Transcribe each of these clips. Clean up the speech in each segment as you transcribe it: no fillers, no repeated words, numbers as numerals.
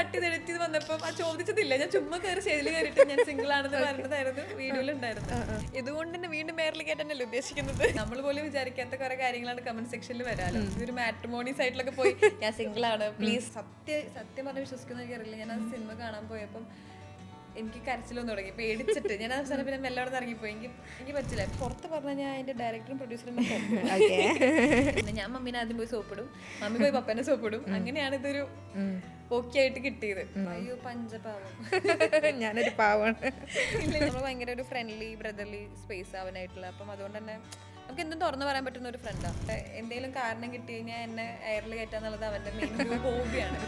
Cut ചെയ്ത് edit ചെയ്ത് വന്നപ്പോൾ ആ ചോദിച്ചതില്ല, ഞാൻ ചുമ്മാ കയറി സ്റ്റേജിൽ കയറിയിട്ട് ഞാൻ സിംഗിൾ ആണെന്ന് പറഞ്ഞതായിരുന്നു വീഡിയോയിലുണ്ടായിരുന്നു. ഇതുകൊണ്ട് തന്നെ വീണ്ടും മേറിൽ കേട്ടല്ലേ ഉദ്ദേശിക്കുന്നത്. നമ്മൾ പോലും വിചാരിക്കാത്ത കുറെ കാര്യങ്ങളാണ് കമന്റ് സെക്ഷനിൽ വരാലോ. ഒരു മാട്രിമോണി സൈറ്റിലൊക്കെ പോയി ഞാൻ സിംഗിൾ ആണ് പ്ലീസ്, സത്യം പറഞ്ഞ് വിശ്വസിക്കുന്ന എനിക്കറിയില്ല. ഞാൻ ആ സിനിമ കാണാൻ പോയപ്പം എനിക്ക് കരച്ചിലൊന്നും തുടങ്ങി, പേടിച്ചിട്ട് ഞാൻ അവസാനം പിന്നെ മെല്ലോടെ ഇറങ്ങിപ്പോയി. എനിക്ക് പറ്റില്ല, പുറത്ത് പറഞ്ഞാൽ ഞാൻ അതിന്റെ ഡയറക്ടറും പ്രൊഡ്യൂസറും പിന്നെ ഞാൻ മമ്മീനെ ആദ്യം പോയി സോപ്പിടും, മമ്മി പോയി പപ്പനെ സോപ്പിടും. അങ്ങനെയാണ് ഇതൊരു ഓക്കെ ആയിട്ട് കിട്ടിയത്. അയ്യോ പഞ്ചപാവം, ഞാനൊരു പാവമാണ്. ഇല്ല, നമ്മൾ ഭയങ്കര ഒരു ഫ്രണ്ട്ലി ബ്രദർലി സ്പേസ് ആവാനായിട്ടുള്ള. അപ്പം അതുകൊണ്ട് തന്നെ നമുക്ക് എന്തും തുറന്നു പറയാൻ പറ്റുന്ന ഒരു ഫ്രണ്ടാണ്. എന്തെങ്കിലും കാരണം കിട്ടി കഴിഞ്ഞാൽ എന്നെ എയറിൽ കയറ്റാന്നുള്ളത് അവന്റെ മെയിൻ ഒരു ഹോബിയാണ്.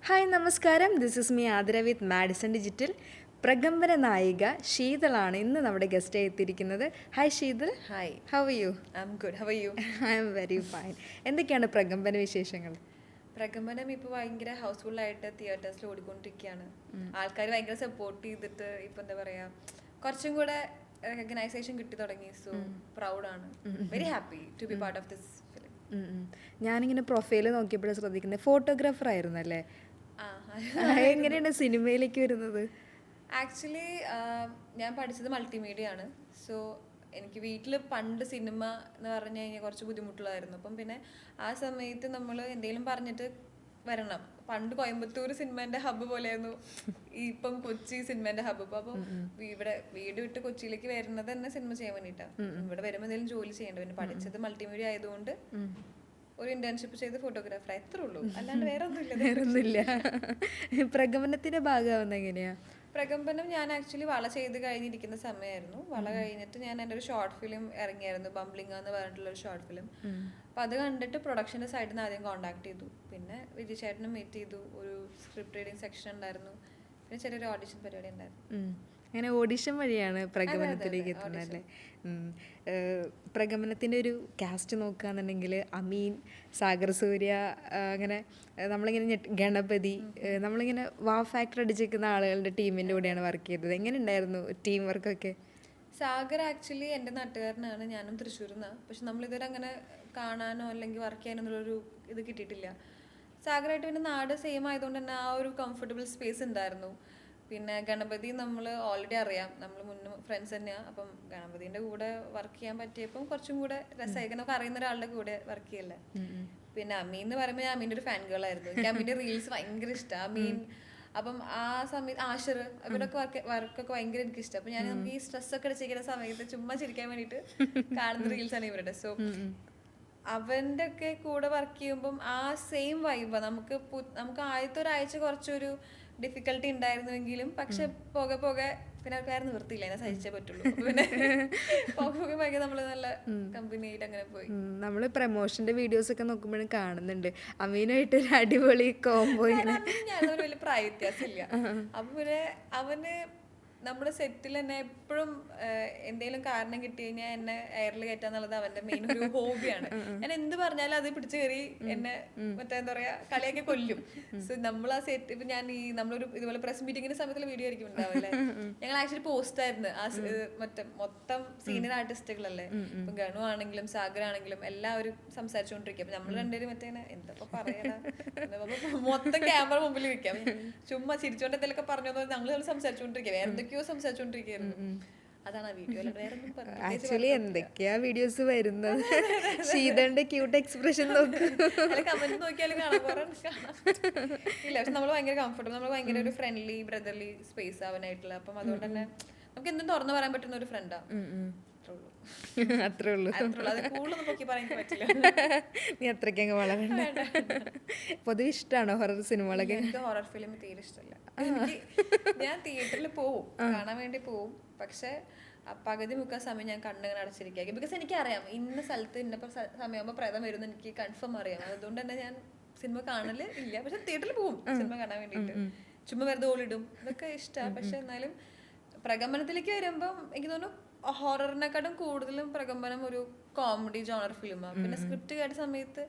ഹായ് നമസ്കാരം, this is me Athira with Madison digital. Prakambana നായിക ശീതളാണ് ഇന്ന് നമ്മുടെ ഗസ്റ്റ് എത്തിയിരിക്കുന്നത്. Hi Sheethal. Hi, how are you? I am good, how are you? I am very fine. എന്തൊക്കെയാണ് പ്രകമ്പന വിശേഷങ്ങൾ? പ്രകമ്പനം ഇപ്പോൾ ഭയങ്കര ഹൗസ്ഫുള്ളായിട്ട് തിയേറ്റേഴ്സിൽ ഓടിക്കൊണ്ടിരിക്കുകയാണ്. ആൾക്കാർ ഭയങ്കര സപ്പോർട്ട് ചെയ്തിട്ട് ഇപ്പം എന്താ പറയുക, കുറച്ചും കൂടെ റെക്കഗ്നൈസേഷൻ കിട്ടി തുടങ്ങി. സോ പ്രൗഡാണ്, very happy to be part of this film. ഞാനിങ്ങനെ പ്രൊഫൈല് നോക്കിയപ്പോഴും ശ്രദ്ധിക്കുന്നത് ഫോട്ടോഗ്രാഫർ ആയിരുന്നു അല്ലേ? എങ്ങനെയാണ് സിനിമയിലേക്ക് വരുന്നത്? ആക്ച്വലി ഞാൻ പഠിച്ചത് മൾട്ടിമീഡിയ ആണ്. സോ എനിക്ക് വീട്ടിൽ പണ്ട് സിനിമ എന്ന് പറഞ്ഞു കഴിഞ്ഞാൽ കുറച്ച് ബുദ്ധിമുട്ടുള്ളതായിരുന്നു. അപ്പം പിന്നെ ആ സമയത്ത് നമ്മൾ എന്തെങ്കിലും പറഞ്ഞിട്ട് വരണം. പണ്ട് കോയമ്പത്തൂർ സിനിമേൻ്റെ ഹബ്ബ് പോലെയായിരുന്നു ഇപ്പം കൊച്ചി സിനിമേൻ്റെ ഹബ്ബ്. അപ്പം ഇവിടെ വീട് വിട്ട് കൊച്ചിയിലേക്ക് വരുന്നത് തന്നെ സിനിമ ചെയ്യാൻ വേണ്ടിയിട്ടാണ്. ഇവിടെ വരുമ്പോൾ എന്തെങ്കിലും ജോലി ചെയ്യേണ്ട. പിന്നെ പഠിച്ചത് മൾട്ടിമീഡിയ ആയതുകൊണ്ട് ഒരു ഇന്റേൺഷിപ്പ് ചെയ്ത് ഫോട്ടോഗ്രാഫർ എത്ര ഉള്ളൂ, അല്ലാണ്ട് വേറെ ഒന്നുമില്ല. പ്രകമ്പനത്തിന്റെ ഭാഗമാവുന്ന എങ്ങനെയാ? പ്രകമ്പനം ഞാൻ ആക്ച്വലി വള ചെയ്ത് കഴിഞ്ഞിരിക്കുന്ന സമയമായിരുന്നു. വള കഴിഞ്ഞിട്ട് ഞാൻ എൻ്റെ ഒരു ഷോർട്ട് ഫിലിം ഇറങ്ങിയായിരുന്നു, ബംബ്ലിംഗ് എന്ന് പറഞ്ഞിട്ടുള്ള ഒരു ഷോർട്ട് ഫിലിം. അപ്പം അത് കണ്ടിട്ട് പ്രൊഡക്ഷൻ്റെ സൈഡിൽ നിന്ന് ആദ്യം കോൺടാക്ട് ചെയ്തു. പിന്നെ വിജയ് ചേട്ടനും മീറ്റ് ചെയ്തു. ഒരു സ്ക്രിപ്റ്റ് റീഡിങ് സെക്ഷൻ ഉണ്ടായിരുന്നു. പിന്നെ ചെറിയൊരു ഓഡിഷൻ പരിപാടി ഉണ്ടായിരുന്നു. അങ്ങനെ ഓഡിഷൻ വഴിയാണ് പ്രകമ്പനത്തിലേക്ക് എത്തുന്നത് അല്ലേ? പ്രകമ്പനത്തിൻ്റെ ഒരു കാസ്റ്റ് നോക്കുകയാണെന്നുണ്ടെങ്കിൽ അമീൻ, സാഗർ സൂര്യ, അങ്ങനെ നമ്മളിങ്ങനെ ഗണപതി, നമ്മളിങ്ങനെ വാ ഫാക്ടർ അടിച്ചിരിക്കുന്ന ആളുകളുടെ ടീമിൻ്റെ കൂടെയാണ് വർക്ക് ചെയ്തത്. എങ്ങനെ ഉണ്ടായിരുന്നു ടീം വർക്കൊക്കെ? സാഗർ ആക്ച്വലി എൻ്റെ നാട്ടുകാരനാണ്, ഞാനും തൃശ്ശൂരിൽ നിന്നാണ്. പക്ഷെ നമ്മളിതുവരെ അങ്ങനെ കാണാനോ അല്ലെങ്കിൽ വർക്ക് ചെയ്യാനോ എന്നുള്ളൊരു ഇത് കിട്ടിയിട്ടില്ല. സാഗറായിട്ട് പിന്നെ നാട് സെയിം ആയതുകൊണ്ട് തന്നെ ആ ഒരു കംഫർട്ടബിൾ സ്പേസ് ഉണ്ടായിരുന്നു. പിന്നെ ഗണപതി നമ്മൾ ഓൾറെഡി അറിയാം, നമ്മൾ മുന്നേ ഫ്രണ്ട്സ് തന്നെയാണ്. അപ്പം ഗണപതിൻ്റെ കൂടെ വർക്ക് ചെയ്യാൻ പറ്റിയപ്പം കുറച്ചും കൂടെ രസമായി, നമുക്ക് അറിയുന്ന ഒരാളുടെ കൂടെ വർക്ക് ചെയ്യല്ലേ. പിന്നെ അമീൻ എന്ന് പറയുമ്പോൾ ഞാൻ അമീൻ്റെ ഒരു ഫാൻ ഗേൾ ആയിരുന്നു. എനിക്ക് അമീൻ്റെ റീൽസ് ഭയങ്കര ഇഷ്ടമാണ്. അമീൻ, അപ്പം ആ സമയത്ത് ആഷിർ അവരൊക്കെ വർക്കൊക്കെ ഭയങ്കര എനിക്ക് ഇഷ്ടം. അപ്പം ഞാൻ നമുക്ക് ഈ സ്ട്രെസ്സൊക്കെ അടിച്ചിരിക്കുന്ന സമയത്ത് ചുമ്മാ ചിരിക്കാൻ വേണ്ടിയിട്ട് കാണുന്ന റീൽസാണ് ഇവരുടെ. സോ അവൻ്റെ ഒക്കെ കൂടെ വർക്ക് ചെയ്യുമ്പം ആ സെയിം വൈബാണ്. നമുക്ക് ആദ്യത്തെ ഒരാഴ്ച കുറച്ചൊരു ഡിഫിക്കൽട്ടി ഉണ്ടായിരുന്നുവെങ്കിലും പക്ഷെ പോകെ പോകെ പിന്നെ അവർക്ക് വേറെ നിവൃത്തിയില്ല, അതിനെ സഹിച്ചേ പറ്റുള്ളൂ. പിന്നെ പോകെ പോകെ ഭയങ്കര നമ്മൾ നല്ല കമ്പനി ആയിട്ട് അങ്ങനെ പോയി. നമ്മൾ പ്രമോഷന്റെ വീഡിയോസ് ഒക്കെ നോക്കുമ്പോഴും കാണുന്നുണ്ട് അമീനായിട്ട് ഒരു അടിപൊളി കോംബോ. ഞാനൊരു വലിയ പ്രായ വ്യത്യാസമില്ല. അപ്പൊ പിന്നെ അവന് നമ്മുടെ സെറ്റിൽ തന്നെ എപ്പോഴും എന്തെങ്കിലും കാരണം കിട്ടി കഴിഞ്ഞാൽ എന്നെ എയറിൽ കയറ്റാന്നുള്ളത് അവന്റെ മെയിൻ ഒരു ഹോബിയാണ്. ഞാൻ എന്ത് പറഞ്ഞാലും അത് പിടിച്ചു കയറി എന്നെ മറ്റേ എന്താ പറയാ കളിയാക്കി കൊല്ലും. സോ നമ്മൾ ആ സെറ്റ് ഇപ്പൊ ഞാൻ ഈ നമ്മളൊരു ഇതുപോലെ പ്രസ് മീറ്റിങ്ങിന്റെ സമയത്തുള്ള വീഡിയോ ആയിരിക്കും ഉണ്ടാവില്ലേ, ഞങ്ങൾ ആക്ച്വലി പോസ്റ്റ് ആയിരുന്നു ആ മൊത്തം സീനിയർ ആർട്ടിസ്റ്റുകളല്ലേ. ഇപ്പൊ ഗണു ആണെങ്കിലും സാഗർ ആണെങ്കിലും എല്ലാവരും സംസാരിച്ചുകൊണ്ടിരിക്കും. അപ്പൊ നമ്മൾ രണ്ടുപേരും മറ്റേ എന്തൊക്കെ പറയാ മൊത്തം ക്യാമറ മുമ്പിൽ വെക്കാം, ചുമ്മാ ചിരിച്ചോണ്ട് എന്തെങ്കിലുമൊക്കെ പറഞ്ഞു ഞങ്ങൾ സംസാരിച്ചുകൊണ്ടിരിക്കുക, വേറെ എന്തൊക്കെയോ സംസാരിച്ചുകൊണ്ടിരിക്കുകയായിരുന്നു. അതാണ് ആ വീഡിയോ. ആക്ച്വലി എന്തൊക്കെയാ വീഡിയോസ് വരുന്നത്. ശീതളിന്റെ ക്യൂട്ട് എക്സ്പ്രഷൻ നോക്കി കമന്റ് നോക്കിയാലും കാണാം. ഇല്ല, പക്ഷെ നമ്മൾ ഭയങ്കര കംഫർട്ടബിൾ, നമ്മൾ ഭയങ്കര ഒരു ഫ്രണ്ട്ലി ബ്രദർലി സ്പേസ് ആവാനായിട്ടുള്ള. അപ്പം അതുകൊണ്ട് തന്നെ നമുക്ക് എന്തും തുറന്നു പറയാൻ പറ്റുന്ന ഒരു ഫ്രണ്ടാണ്. അത്രേ ഉള്ളൂ. നീ അത്രയ്ക്കങ്ങ് വളരണ്ട. പൊതുവെ ഇഷ്ടമാണോ ഹൊറർ സിനിമകളൊക്കെ? എനിക്ക് ഹൊറർ ഫിലിം തീരെ ഇഷ്ടമല്ല. ഞാൻ തിയേറ്ററിൽ പോവും, കാണാൻ വേണ്ടി പോവും. പക്ഷെ പകുതി മുക്കാൽ സമയം ഞാൻ കണ്ണിങ്ങനെ അടച്ചിരിക്കുക. ബിക്കോസ് എനിക്കറിയാം ഇന്ന സ്ഥലത്ത് ഇന്നപ്പോൾ സമയമാകുമ്പോൾ പ്രേതം വരുന്ന എനിക്ക് കൺഫേം അറിയാം. അതുകൊണ്ട് തന്നെ ഞാൻ സിനിമ കാണല് ഇല്ല. പക്ഷെ തിയേറ്ററിൽ പോവും സിനിമ കാണാൻ വേണ്ടിയിട്ട്. ചുമ്മാ വെറുതെ ഓളിടും, ഇതൊക്കെ ഇഷ്ടമാണ്. പക്ഷെ എന്നാലും പ്രകമ്പനത്തിലേക്ക് വരുമ്പം എനിക്ക് തോന്നുന്നു ഹൊററിനെക്കാട്ടും കൂടുതലും പ്രകമ്പനം ഒരു കോമഡി ജോണർ ഫിലിമാണ്. പിന്നെ സ്ക്രിപ്റ്റ് കേട്ട സമയത്ത്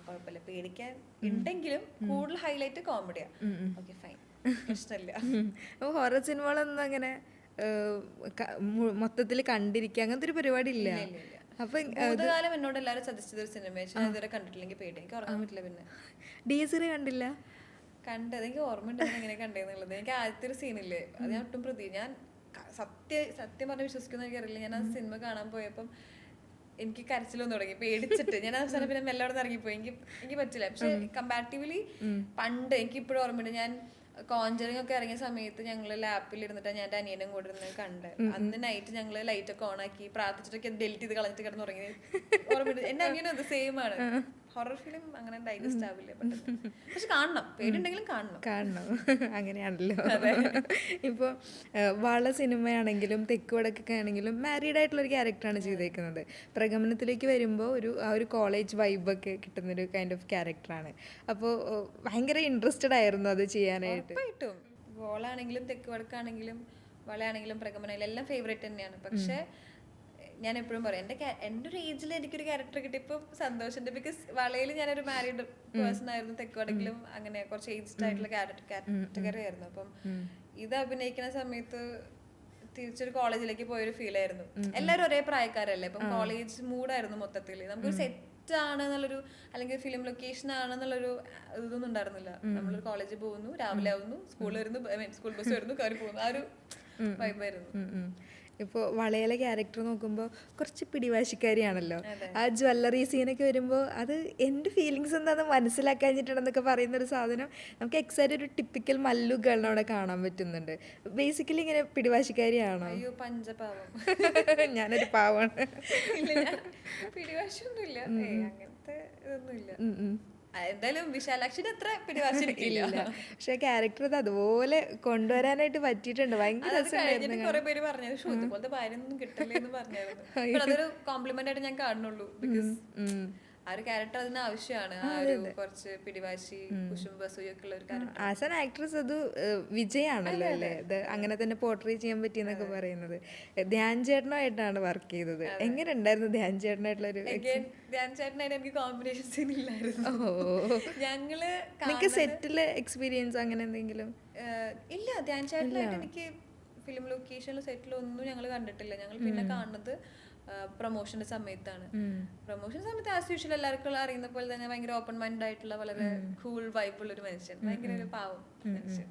കുഴപ്പമില്ല, പേടിക്കാൻ ഉണ്ടെങ്കിലും കൂടുതൽ ഹൈലൈറ്റ് കോമഡിയാ. ഓക്കെ ഫൈൻ, പ്രശ്നമില്ല. ഹൊറർ സിനിമകളൊന്നും അങ്ങനെ മൊത്തത്തിൽ കണ്ടിരിക്കുക അങ്ങനത്തെ ഒരു പരിപാടി ഇല്ല. അപ്പം ഭൂതകാലം എന്നോട് എല്ലാവരും സജസ്റ്റ് ചെയ്തൊരു സിനിമ ഞാൻ ഇതുവരെ കണ്ടിട്ടില്ലെങ്കിൽ പേടി, എനിക്ക് ഉറങ്ങാൻ പറ്റില്ല. പിന്നെ DSR കണ്ടില്ല? കണ്ടത് എനിക്ക് ഓർമ്മയുണ്ട് എങ്ങനെ കണ്ടേന്നുള്ളത്. എനിക്ക് ആദ്യത്തെ ഒരു സീനില്ലേ അത് ഞാൻ ഒട്ടും ഞാൻ സത്യം പറഞ്ഞ് വിശ്വസിക്കുന്ന എനിക്കറിയില്ല. ഞാൻ ആ സിനിമ കാണാൻ പോയപ്പം എനിക്ക് കരച്ചിലൊന്നും തുടങ്ങി പേടിച്ചിട്ട്. ഞാൻ അവസാനം പിന്നെ മെല്ലെ അവിടെ നിന്ന് ഇറങ്ങിപ്പോയി. എനിക്ക് പറ്റില്ല. പക്ഷെ കമ്പാരിറ്റീവ്ലി പണ്ട് എനിക്ക് ഇപ്പോഴും ഓർമ്മയുണ്ട്, ഞാൻ കോഞ്ചറിങ് ഒക്കെ ഇറങ്ങിയ സമയത്ത് ഞങ്ങള് ലാപ്പിൽ ഇരുന്നിട്ട് ഞാൻ എൻ്റെ അനിയനും കൂടെ ഇരുന്ന് കണ്ട്. അന്ന് നൈറ്റ് ഞങ്ങള് ലൈറ്റ് ഒക്കെ ഓൺ ആക്കി പ്രാർത്ഥിച്ചിട്ടൊക്കെ ഡെലിറ്റ് ചെയ്ത് കളഞ്ഞിട്ട് കിടന്ന് ഉറങ്ങി. ഓർമ്മയുണ്ട്. എൻ്റെ അനിയനും അത് സെയിം ആണ്. ഹൊറർ ഫിലിം അങ്ങനെ ഡൈജസ്റ്റ് ആവില്ല പെട്ടെന്ന്. പക്ഷെ കാണണം, പേടിയുണ്ടെങ്കിലും കാണണം. അങ്ങനെയാണല്ലോ. ഇപ്പോൾ വള സിനിമയാണെങ്കിലും തെക്ക് വടക്കൊക്കെ ആണെങ്കിലും മാരീഡ് ആയിട്ടുള്ള ഒരു ക്യാരക്ടറാണ് ചെയ്തേക്കുന്നത്. പ്രഗമനത്തിലേക്ക് വരുമ്പോൾ ആ ഒരു കോളേജ് വൈബൊക്കെ കിട്ടുന്നൊരു കൈൻഡ് ഓഫ് ക്യാരക്ടറാണ്. അപ്പോൾ ഭയങ്കര ഇൻട്രസ്റ്റഡ് ആയിരുന്നു അത് ചെയ്യാനായിട്ട്. ഉറപ്പായിട്ടും ഗോളാണെങ്കിലും തെക്ക് വടക്കാണെങ്കിലും വളയാണെങ്കിലും പ്രഗമനായാലും എല്ലാം ഫേവറേറ്റ് തന്നെയാണ്. പക്ഷെ ഞാൻ എപ്പോഴും പറയും എൻ്റെ ഒരു ഏജിൽ എനിക്കൊരു ക്യാരക്ടർ കിട്ടിയപ്പോൾ സന്തോഷമുണ്ട്. ബിക്കോസ് വളയിൽ ഞാനൊരു മാരീഡ് പേഴ്സൺ ആയിരുന്നു, തെക്ക് വടക്കിലും അങ്ങനെ കുറച്ച് ഏജ്ഡ് ആയിട്ടുള്ള കാറ്റഗറി ആയിരുന്നു. അപ്പം ഇത് അഭിനയിക്കുന്ന സമയത്ത് തിരിച്ചൊരു കോളേജിലേക്ക് പോയൊരു ഫീൽ ആയിരുന്നു. എല്ലാവരും ഒരേ പ്രായക്കാരല്ലേ, അപ്പം കോളേജ് മൂഡായിരുന്നു മൊത്തത്തിൽ. നമുക്കൊരു സെറ്റ് ആണ് എന്നുള്ളൊരു, അല്ലെങ്കിൽ ഫിലിം ലൊക്കേഷൻ ആണെന്നുള്ളൊരു ഇതൊന്നും ഉണ്ടായിരുന്നില്ല. നമ്മളൊരു കോളേജിൽ പോകുന്നു, രാവിലെ ആവുന്നു, സ്കൂളിൽ വരുന്നു, സ്കൂൾ ബസ് വരുന്നു, കയറി പോകുന്നു, ആ ഒരു വൈബായിരുന്നു. ഇപ്പോൾ വളയിലെ ക്യാരക്ടർ നോക്കുമ്പോൾ കുറച്ച് പിടിവാശിക്കാരിയാണല്ലോ. ആ ജ്വല്ലറി സീനൊക്കെ വരുമ്പോൾ അത് എൻ്റെ ഫീലിങ്സ് എന്താണെന്ന് മനസ്സിലാക്കാഞ്ഞിട്ടുണ്ടെന്നൊക്കെ പറയുന്നൊരു സാധനം നമുക്ക് എക്സാക്റ്റ് ഒരു ടിപ്പിക്കൽ മല്ലു ഗേളിനെ അവിടെ കാണാൻ പറ്റുന്നുണ്ട്. ബേസിക്കലി ഇങ്ങനെ പിടിവാശിക്കാരിയാണോ? അയ്യോ പഞ്ചപാവം. ഞാനൊരു പാവമാണ്. പിടിവാശിയൊന്നുമില്ല, അങ്ങനത്തെ ഇതൊന്നുമില്ല. എന്തായാലും വിശാലാക്ഷിന് അത്ര പിടിവാശിരിക്കില്ല. പക്ഷെ ക്യാരക്ടർ അത് അതുപോലെ കൊണ്ടുവരാനായിട്ട് പറ്റിയിട്ടുണ്ട്. ഭയങ്കര കുറെ പേര് പറഞ്ഞു ഇതുപോലത്തെ ഭാര്യൊന്നും കിട്ടില്ല എന്ന് പറഞ്ഞായിരുന്നു. അതൊരു കോംപ്ലിമെന്റ് ആയിട്ട് ഞാൻ കാണുന്നുള്ളൂ. ബിക്കോസ് ആ ഒരു ക്യാരക്ടർ അതിന് ആവശ്യമാണ്. ആ ഒരു കുറച്ച് പിടിവാശി കുശുംബസൂയൊക്കെ ഉള്ള ഒരു ക്യാരക്ടർ. ആസ് ആൻ ആക്ട്രസ് അത് വിജയാണല്ലോ അല്ലേ, ഇത് അങ്ങനെ തന്നെ പോർട്രേ ചെയ്യാൻ പറ്റിയെന്നൊക്കെ പറയുന്നത്. ധ്യാൻ ചേട്ടനുമായിട്ടാണ് വർക്ക് ചെയ്തത്. എങ്ങനെ ഉണ്ടായിരുന്നു ധ്യാൻ ചേട്ടനായിട്ടുള്ള ഒരു? ധ്യാൻ ചേട്ടനായിട്ട് എനിക്ക് കോമ്പിനേഷൻ സീൻ ഇല്ലായിരുന്നു. ഞങ്ങള് എനിക്ക് സെറ്റിലെ എക്സ്പീരിയൻസ് അങ്ങനെ എന്തെങ്കിലും ഇല്ല. ധ്യാൻ ചേട്ടനായിട്ട് എനിക്ക് ഫിലിം ലൊക്കേഷനിലും സെറ്റിലും ഒന്നും ഞങ്ങൾ കണ്ടിട്ടില്ല. ഞങ്ങൾ പിന്നെ കാണുന്നത് പ്രൊമോഷന്റെ സമയത്താണ്. പ്രൊമോഷൻ സമയത്ത് ആസ് യൂഷ്വൽ എല്ലാവർക്കും അറിയുന്ന പോലെ തന്നെ ഭയങ്കര ഓപ്പൺ മൈൻഡ് ആയിട്ടുള്ള വളരെ കൂൾ വൈബുള്ള ഒരു മനുഷ്യൻ, ഭയങ്കര ഒരു പാവം മനുഷ്യൻ.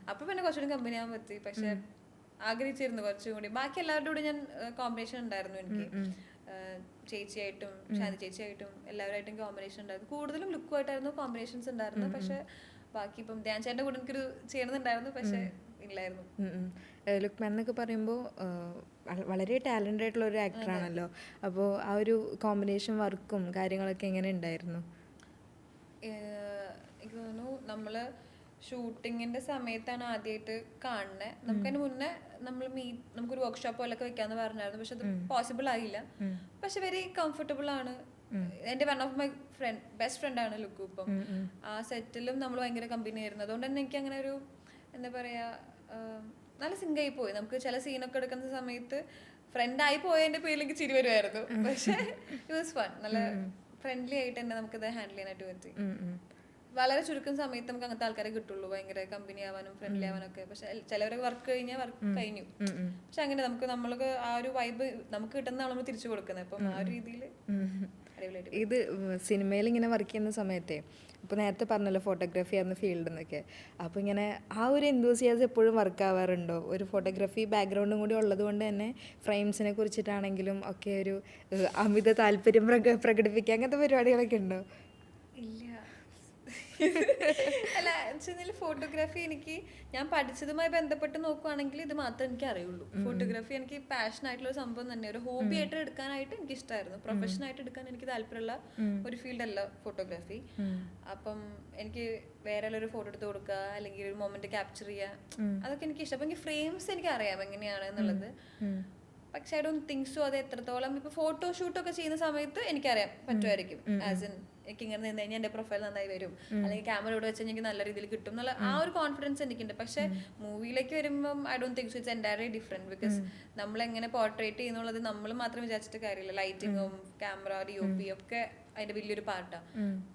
അപ്പൊ പിന്നെ കുറച്ചുകൂടി കമ്പനി ആവാൻ പറ്റി. പക്ഷെ ആഗ്രഹിച്ചിരുന്നു കുറച്ചും കൂടി. ബാക്കി എല്ലാവരുടെ കൂടെ ഞാൻ കോമ്പിനേഷൻ ഉണ്ടായിരുന്നു. എനിക്ക് ചേച്ചിയായിട്ടും ശാന്തി ചേച്ചിയായിട്ടും എല്ലാവരായിട്ടും കോമ്പിനേഷൻ ഉണ്ടായിരുന്നു. കൂടുതലും ലുക്കുമായിട്ടായിരുന്നു കോമ്പിനേഷൻസ് ഉണ്ടായിരുന്നു. പക്ഷെ ബാക്കി ഇപ്പം ധ്യാൻ ചേട്ടൻ്റെ കൂടെ എനിക്കൊരു ചെയ്യണമെന്നുണ്ടായിരുന്നു, പക്ഷെ ഇല്ലായിരുന്നു. ലുക്മാൻ എന്നൊക്കെ പറയുമ്പോൾ വളരെ ടാലൻ്റ് ആയിട്ടുള്ള ഒരു ആക്ടറാണല്ലോ. അപ്പോൾ ആ ഒരു കോമ്പിനേഷൻ വർക്കും കാര്യങ്ങളൊക്കെ എങ്ങനെ ഉണ്ടായിരുന്നു? എനിക്ക് തോന്നുന്നു നമ്മള് ഷൂട്ടിങ്ങിന്റെ സമയത്താണ് ആദ്യമായിട്ട് കാണുന്നത്. നമുക്കതിന് മുന്നേ നമുക്കൊരു വർക്ക്ഷോപ്പ് പോലൊക്കെ വെക്കാന്ന് പറഞ്ഞായിരുന്നു. പക്ഷെ അത് പോസിബിൾ ആയില്ല. പക്ഷെ വെരി കംഫർട്ടബിൾ ആണ്. എൻ്റെ വൺ ഓഫ് മൈ ബെസ്റ്റ് ഫ്രണ്ടാണ് ലുക്കു. ഇപ്പം ആ സെറ്റിലും നമ്മൾ ഭയങ്കര കമ്പനി ആയിരുന്നു. അതുകൊണ്ട് തന്നെ എനിക്ക് അങ്ങനെ ഒരു എന്താ പറയാ, നല്ല സിങ്കായി പോയി. നമുക്ക് ചില സീനൊക്കെ എടുക്കുന്ന സമയത്ത് ഫ്രണ്ടായി പോയതിന്റെ പേരിൽ എനിക്ക് ചിരി വരുമായിരുന്നു. പക്ഷെ ഇറ്റ് വാസ് ഫൺ. നല്ല ഫ്രണ്ട്ലി ആയിട്ട് തന്നെ നമുക്കിത് ഹാൻഡിൽ ചെയ്യാനായിട്ട് പറ്റി. വളരെ ചുരുക്കം സമയത്ത് നമുക്ക് അങ്ങനത്തെ ആൾക്കാരെ കിട്ടുള്ളൂ, ഭയങ്കര കമ്പനി ആവാനും ഫ്രണ്ട്ലി ആവാനും ഒക്കെ. പക്ഷെ ചിലവരൊക്കെ വർക്ക് കഴിഞ്ഞാൽ വർക്ക് കഴിഞ്ഞു. പക്ഷെ അങ്ങനെ നമ്മൾക്ക് ആ ഒരു വൈബ് നമുക്ക് കിട്ടുന്ന നമ്മൾ തിരിച്ചു കൊടുക്കുന്നത്. അപ്പം ആ ഒരു രീതിയിൽ ഇത് സിനിമയിൽ ഇങ്ങനെ വർക്ക് ചെയ്യുന്ന സമയത്തെ ഇപ്പോൾ നേരത്തെ പറഞ്ഞല്ലോ ഫോട്ടോഗ്രാഫി ആയിരുന്നു ഫീൽഡ് എന്നൊക്കെ. അപ്പോൾ ഇങ്ങനെ ആ ഒരു എന്തൂസിയാസം എപ്പോഴും വർക്ക് ആവാറുണ്ടോ? ഒരു ഫോട്ടോഗ്രാഫി ബാക്ക്ഗ്രൗണ്ടും കൂടി ഉള്ളത് കൊണ്ട് തന്നെ ഫ്രെയിംസിനെ കുറിച്ചിട്ടാണെങ്കിലും ഒക്കെ ഒരു അമിത താല്പര്യം പ്രകടിപ്പിക്കുക അങ്ങനത്തെ പരിപാടികളൊക്കെ ഉണ്ടോ? ഇല്ല. അല്ല, ഫോട്ടോഗ്രാഫി ഞാൻ പഠിച്ചതുമായി ബന്ധപ്പെട്ട് നോക്കുവാണെങ്കിൽ ഇത് മാത്രമേ എനിക്ക് അറിയുള്ളൂ. ഫോട്ടോഗ്രാഫി എനിക്ക് പാഷൻ ആയിട്ടുള്ള ഒരു സംഭവം തന്നെ, ഒരു ഹോബി ആയിട്ട് എടുക്കാനായിട്ട് എനിക്ക് ഇഷ്ടമായിരുന്നു. പ്രൊഫഷൻ ആയിട്ട് എടുക്കാൻ എനിക്ക് താല്പര്യമുള്ള ഒരു ഫീൽഡ് അല്ല ഫോട്ടോഗ്രാഫി. അപ്പം എനിക്ക് വേറെ ഒരു ഫോട്ടോ എടുത്ത് കൊടുക്കുക, അല്ലെങ്കിൽ ഒരു മൊമെന്റ് ക്യാപ്ചർ ചെയ്യുക, അതൊക്കെ എനിക്ക് ഇഷ്ടം. അപ്പൊ എനിക്ക് ഫ്രെയിംസ് എനിക്ക് അറിയാം എങ്ങനെയാണ് എന്നുള്ളത്. പക്ഷെ ഐ ഡോണ്ട് തിങ്ക് സോ അത് എത്രത്തോളം ഇപ്പൊ ഫോട്ടോഷൂട്ടൊക്കെ ചെയ്യുന്ന സമയത്ത് എനിക്കറിയാം പറ്റുമായിരിക്കും. ആസ് ഇൻ എനിക്ക് ഇങ്ങനെ നിന്ന് കഴിഞ്ഞാൽ എൻ്റെ പ്രൊഫൈൽ നന്നായി വരും, അല്ലെങ്കിൽ ക്യാമറ ഇവിടെ വെച്ചാൽ എനിക്ക് നല്ല രീതിയിൽ കിട്ടും എന്നുള്ള ആ ഒരു കോൺഫിഡൻസ് എനിക്കുണ്ട്. പക്ഷെ മൂവിയിലേക്ക് വരുമ്പം I don't think so it's entirely different. Because നമ്മൾ എങ്ങനെ പോർട്രേറ്റ് ചെയ്യുന്നുള്ളത് നമ്മൾ മാത്രം വിചാരിച്ചിട്ട് കാര്യമില്ല. ലൈറ്റിങ്ങും ക്യാമറ DOP ഒക്കെ അതിന്റെ വലിയൊരു പാർട്ടാണ്.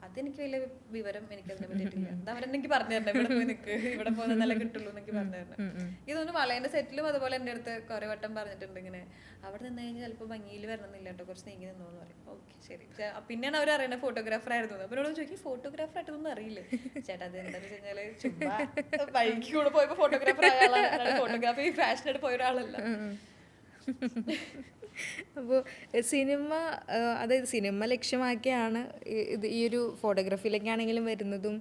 അതെനിക്ക് വലിയ വിവരം എനിക്ക് അതിനെ പറ്റിയിട്ടില്ല. അത് അവരെനിക്ക് പറഞ്ഞു തരണം, ഇവിടെ പോയി നിൽക്ക്, ഇവിടെ പോകുന്ന നല്ല കിട്ടുള്ളൂ എന്നൊക്കെ പറഞ്ഞു തരണം. ഇതൊന്ന് വളയന്റെ സെറ്റിലും അതുപോലെ എൻ്റെ അടുത്ത് കുറെ വട്ടം പറഞ്ഞിട്ടുണ്ട് ഇങ്ങനെ അവിടെ നിന്ന് കഴിഞ്ഞാൽ ചിലപ്പോൾ ഭംഗിയിൽ വരണമെന്നില്ല കേട്ടോ, കുറച്ച് നീങ്ങി നിന്നോന്ന് പറയും. ഓക്കെ ശരി. പിന്നെയാണ് അവർ അറിയണത് ഫോട്ടോഗ്രാഫർ ആയിരുന്നു. അപ്പോൾ എന്നോട് ചോദിക്കും ഫോട്ടോഗ്രാഫർ ആയിട്ടൊന്നും അറിയില്ലേ ചേട്ടാ? അത് എന്താണെന്ന് വെച്ച് കഴിഞ്ഞാൽ ചുമ്മാ വഴിക്ക് കൂടെ പോയപ്പോൾ ഫോട്ടോഗ്രാഫർ ആയ ആളാണ്, ഫോട്ടോഗ്രാഫി ഫാഷനായിട്ട് പോയ ഒരാളല്ല. അപ്പോൾ സിനിമ, അതായത് സിനിമ ലക്ഷ്യമാക്കിയാണ് ഈ ഒരു ഫോട്ടോഗ്രാഫിയിലേക്കാണെങ്കിലും വരുന്നതും.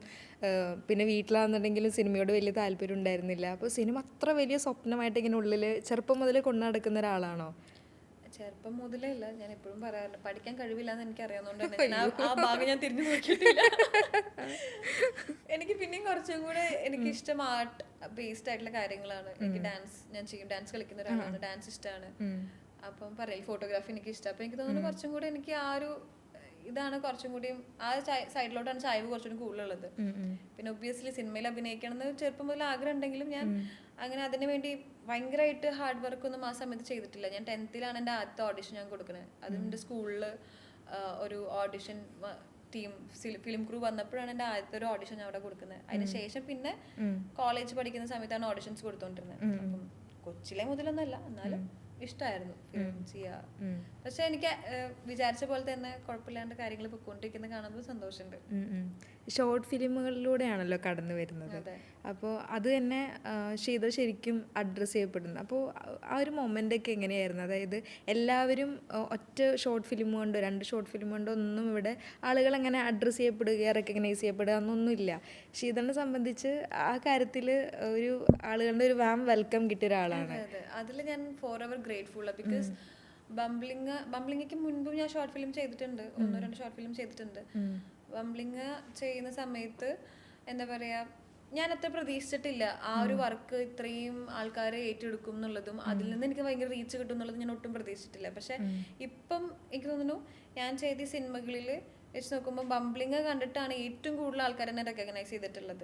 പിന്നെ വീട്ടിലാണെന്നുണ്ടെങ്കിലും സിനിമയോട് വലിയ താല്പര്യം ഉണ്ടായിരുന്നില്ല. അപ്പോൾ സിനിമ അത്ര വലിയ സ്വപ്നമായിട്ട് ഇങ്ങനെ ഉള്ളിൽ ചെറുപ്പം മുതലേ കൊണ്ടു നടക്കുന്ന ഒരാളാണോ? ചെറുപ്പം മുതലേ ഇല്ല, ഞാൻ എപ്പോഴും പറയാറുണ്ട് പഠിക്കാൻ കഴിവില്ല എന്ന് എനിക്ക് അറിയാവുന്നതുകൊണ്ട് തന്നെ ആ ഭാഗം ഞാൻ തിരിഞ്ഞു നോക്കിയിട്ടില്ല. എനിക്ക് പിന്നെയും കുറച്ചും കൂടെ എനിക്കിഷ്ടം ആർട്ട് ബേസ്ഡ് ആയിട്ടുള്ള കാര്യങ്ങളാണ്. എനിക്ക് ഡാൻസ് ഞാൻ ചെയ്യും, ഡാൻസ് കളിക്കുന്ന ഒരാളാണ്, ഡാൻസ് ഇഷ്ടമാണ്. അപ്പം പറയില്ല ഫോട്ടോഗ്രാഫി എനിക്ക് ഇഷ്ടം. അപ്പം എനിക്ക് തോന്നുന്നു കുറച്ചും കൂടെ എനിക്ക് ആ ഒരു ഇതാണ് കുറച്ചും കൂടിയും ആ സൈഡിലോട്ടാണ് ചായ്വ് കുറച്ചുകൂടി കൂടുതലുള്ളത്. പിന്നെ ഒബ്വിയസ്ലി സിനിമയിൽ അഭിനയിക്കണമെന്ന് ചെറുപ്പം മുതൽ ആഗ്രഹം ഉണ്ടെങ്കിലും ഞാൻ അങ്ങനെ അതിന് വേണ്ടി ഭയങ്കരമായിട്ട് ഹാർഡ് വർക്ക് ഒന്നും ആ സമയത്ത് ചെയ്തിട്ടില്ല. ഞാൻ 10th എൻ്റെ ആദ്യത്തെ ഓഡിഷൻ ഞാൻ കൊടുക്കുന്നത്. അതിൻ്റെ സ്കൂളിൽ ഒരു ഓഡിഷൻ ടീം ഫിലിം ക്രൂ വന്നപ്പോഴാണ് എൻ്റെ ആദ്യത്തെ ഒരു ഓഡിഷൻ ഞാൻ അവിടെ കൊടുക്കുന്നത്. അതിന് ശേഷം പിന്നെ കോളേജ് പഠിക്കുന്ന സമയത്താണ് ഓഡിഷൻസ് കൊടുത്തോണ്ടിരുന്നത്. അപ്പം കൊച്ചിലെ മുതലൊന്നുമല്ല, എന്നാലും ഇഷ്ടമായിരുന്നു ഫിലിം ചെയ്യാ. പക്ഷെ എനിക്ക് വിചാരിച്ച പോലെ തന്നെ കുഴപ്പമില്ലാണ്ട് കാര്യങ്ങൾ പൊയ്ക്കൊണ്ടിരിക്കുന്നത് കാണുമ്പോൾ സന്തോഷമുണ്ട്. ഷോർട്ട് ഫിലിമുകളിലൂടെയാണല്ലോ കടന്നു വരുന്നത്. അപ്പോൾ അത് തന്നെ ഷീത ശരിക്കും അഡ്രസ്സ് ചെയ്യപ്പെടുന്നു. അപ്പോൾ ആ ഒരു മൊമെൻ്റൊക്കെ എങ്ങനെയായിരുന്നു? അതായത് എല്ലാവരും ഒറ്റ ഷോർട്ട് ഫിലിം കൊണ്ടോ 2 ഷോർട്ട് ഫിലിം കൊണ്ടോ ഒന്നും ഇവിടെ ആളുകൾ അങ്ങനെ അഡ്രസ്സ് ചെയ്യപ്പെടുക, റെക്കഗ്നൈസ് ചെയ്യപ്പെടുക എന്നൊന്നുമില്ല. ഷീതനെ സംബന്ധിച്ച് ആ കാര്യത്തിൽ ഒരു ആളുകളുടെ ഒരു വാം വെൽക്കം കിട്ടിയ ഒരാളാണ്. അതിൽ ഞാൻ ഫോർ എവർ ഗ്രേറ്റ്ഫുൾ. ബിക്കോസ് ബംബ്ലിങ്ങയ്ക്ക് മുൻപും ഞാൻ ഷോർട്ട് ഫിലിം ചെയ്തിട്ടുണ്ട്, 1-2 ഷോർട്ട് ഫിലിം ചെയ്തിട്ടുണ്ട്. ബംബ്ലിങ് ചെയ്യുന്ന സമയത്ത് എന്താ പറയാ, ഞാൻ അത്ര പ്രതീക്ഷിച്ചിട്ടില്ല ആ ഒരു വർക്ക് ഇത്രയും ആൾക്കാരെ ഏറ്റെടുക്കും എന്നുള്ളതും അതിൽ നിന്ന് എനിക്ക് ഭയങ്കര റീച്ച് കിട്ടും എന്നുള്ളതും ഞാൻ ഒട്ടും പ്രതീക്ഷിച്ചിട്ടില്ല. പക്ഷെ ഇപ്പം എനിക്ക് തോന്നുന്നു ഞാൻ ചെയ്ത സിനിമകളിൽ വെച്ച് നോക്കുമ്പോൾ ബംബ്ലിങ് കണ്ടിട്ടാണ് ഏറ്റവും കൂടുതൽ ആൾക്കാർ എന്നെ റെക്കഗ്നൈസ് ചെയ്തിട്ടുള്ളത്.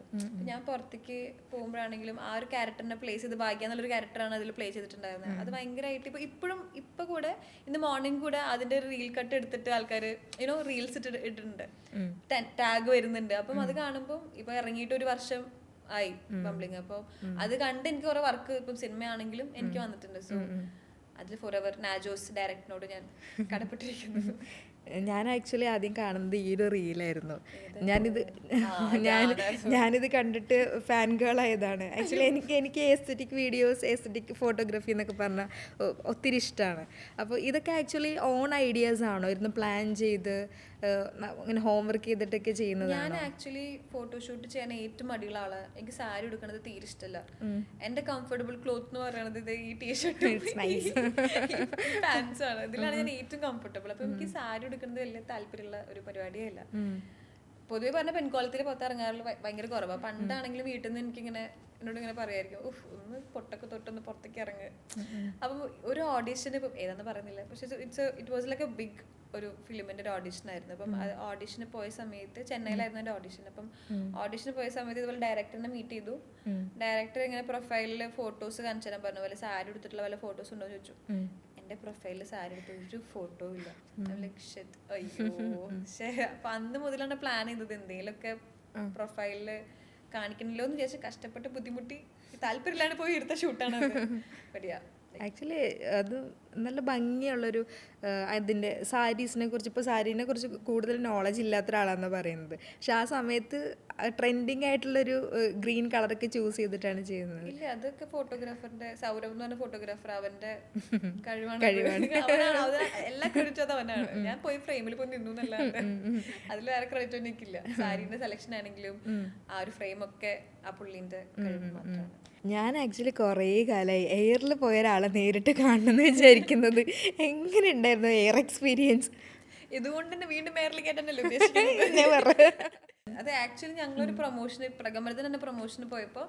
ഞാൻ പുറത്തേക്ക് പോകുമ്പോഴാണെങ്കിലും ആ ഒരു ക്യാരക്ടറിനെ പ്ലേസ് ചെയ്ത് ഭാഗ്യ എന്നുള്ളൊരു ക്യാരക്ടറാണ് അതിൽ പ്ലേ ചെയ്തിട്ടുണ്ടായിരുന്നത്. അത് ഭയങ്കരമായിട്ട് ഇപ്പൊ കൂടെ ഇന്ന് മോർണിംഗ് കൂടെ അതിന്റെ റീൽ കട്ട് എടുത്തിട്ട് ആൾക്കാർ റീൽസ് ഇട്ടിട്ടുണ്ട്, ടാഗ് വരുന്നുണ്ട്. അപ്പം അത് കാണുമ്പോൾ ഇപ്പൊ ഇറങ്ങിയിട്ട് 1 വർഷം ആയി ബംബ്ലിങ്. അപ്പോൾ അത് കണ്ട് എനിക്ക് കുറെ വർക്ക് ഇപ്പം സിനിമയാണെങ്കിലും എനിക്ക് വന്നിട്ടുണ്ട്. സോ അതിൽ ഫോർ എവർ നാജോസ് ഡയറക്ടറിനോട് ഞാൻ കടപ്പെട്ടിരിക്കുന്നു. ഞാൻ ആക്ച്വലി ആദ്യം കാണുന്നത് ഈ ഒരു റീലായിരുന്നു. ഞാനിത് കണ്ടിട്ട് ഫാൻ ഗേൾ ആയതാണ്. ആക്ച്വലി എനിക്ക് എസ്തറ്റിക് വീഡിയോസ്, എസ്തറ്റിക് ഫോട്ടോഗ്രാഫി എന്നൊക്കെ പറഞ്ഞാൽ ഒത്തിരി ഇഷ്ടമാണ്. അപ്പോൾ ഇതൊക്കെ ആക്ച്വലി ഓൺ ഐഡിയാസ് ആണോ ഇരുന്ന് പ്ലാൻ ചെയ്ത് ഇങ്ങനെ ഹോംവർക്ക് ചെയ്തിട്ടൊക്കെ ചെയ്യുന്നത്? ഞാൻ ആക്ച്വലി ഫോട്ടോഷൂട്ട് ചെയ്യാൻ ഏറ്റവും മടിയുള്ള ആളാണ്. എനിക്ക് സാരി എടുക്കുന്നത് തീരെ ഇഷ്ടമല്ല. എന്റെ കംഫർട്ടബിൾ ക്ലോത്ത് എന്ന് പറയുന്നത് ഇത് ഈ ടീഷർട്ടും പാൻസും ആണ്. ഇതിലാണ് ഞാൻ ഏറ്റവും കംഫർട്ടബിൾ. അപ്പൊ എനിക്ക് സാരി എടുക്കുന്നത് വലിയ താല്പര്യമുള്ള ഒരു പരിപാടിയേ അല്ല. പൊതുവെ പറഞ്ഞ പെൺകോളത്തിൽ പുറത്തിറങ്ങാറുള്ള ഭയങ്കര കുറവാണ്. പണ്ടാണെങ്കിലും വീട്ടിൽ നിന്ന് എനിക്കിങ്ങനെ എന്നോട് ഇങ്ങനെ പറയായിരിക്കും, ഒന്ന് പൊട്ടൊക്കെ തൊട്ടൊന്ന് പുറത്തേക്ക് ഇറങ്ങ്. അപ്പം ഒരു ഓഡീഷന് ഇപ്പം ഏതാന്ന് പറയുന്നില്ല, പക്ഷെ it was like a big ഒരു ഫിലിമിന്റെ ഒരു ഓഡീഷൻ ആയിരുന്നു. അപ്പം ഓഡീഷന് പോയ സമയത്ത് ചെന്നൈയിലായിരുന്നു എൻ്റെ ഓഡീഷൻ. അപ്പം ഓഡീഷന് പോയ സമയത്ത് ഇതുപോലെ ഡയറക്ടറിനെ മീറ്റ് ചെയ്തു. ഡയറക്ടർ ഇങ്ങനെ പ്രൊഫൈലിൽ ഫോട്ടോസ് കാണിച്ചു തരാൻ പറഞ്ഞു. പോലെ സാരി എടുത്തിട്ടുള്ള വല്ല ഫോട്ടോസ് ഉണ്ടോ എന്ന് ചോദിച്ചു. എന്റെ പ്രൊഫൈലിൽ സാരി എടുത്ത ഒരു ഫോട്ടോ ഇല്ല. അയ്യോ അപ്പൊ അന്ന് മുതലാണ് പ്ലാൻ ചെയ്തത് എന്തെങ്കിലുമൊക്കെ പ്രൊഫൈലില് കാണിക്കണല്ലോ എന്ന് വിചാരിച്ച് കഷ്ടപ്പെട്ട് ബുദ്ധിമുട്ടി താല്പര്യമില്ലാണ്ട് പോയി എടുത്ത ഷൂട്ടാണ് പറ്റിയ. ആക്ച്വലി അത് നല്ല ഭംഗിയുള്ളൊരു അതിൻ്റെ സാരീസിനെ കുറിച്ച്, ഇപ്പോൾ സാരീനെ കുറിച്ച് കൂടുതൽ നോളജ് ഇല്ലാത്ത ഒരാളാണെന്നാണ് പറയുന്നത്. പക്ഷെ ആ സമയത്ത് ട്രെൻഡിങ് ആയിട്ടുള്ളൊരു ഗ്രീൻ കളറൊക്കെ ചൂസ് ചെയ്തിട്ടാണ് ചെയ്യുന്നത്. ഇല്ല, അതൊക്കെ ഫോട്ടോഗ്രാഫറിന്റെ സൗരവ് എന്ന് പറഞ്ഞ ഫോട്ടോഗ്രാഫർ അവന്റെ കഴിവാണ്. എല്ലാ ക്രെഡിറ്റും അത് അവനാണ്. ഞാൻ പോയി ഫ്രെയിമിൽ പോയി നിന്നു എന്നല്ലാണ്ട് അതിൽ വേറെ ക്രെഡിറ്റ് ഒന്നും എനിക്കില്ല. സാരീന്റെ സെലക്ഷൻ ആണെങ്കിലും ആ ഒരു ഫ്രെയിം ഒക്കെ ആ പുള്ളിന്റെ കഴിവ് മാത്രമാണ്. ഞാൻ ആക്ച്വലി കുറേ കാലമായി എയറിൽ പോയ ഒരാളെ നേരിട്ട് കാണണമെന്ന് വിചാരിക്കുന്നത്. എങ്ങനെ ഉണ്ടായിരുന്നു എയർ എക്സ്പീരിയൻസ്? ഇതുകൊണ്ട് തന്നെ വീണ്ടും മേറിൽ കേട്ടല്ലേ ഉദ്ദേശിക്കുന്നത്. അത് ആക്ച്വലി ഞങ്ങളൊരു പ്രൊമോഷന് പ്രഗമനത്തിന് തന്നെ പ്രൊമോഷന് പോയപ്പോൾ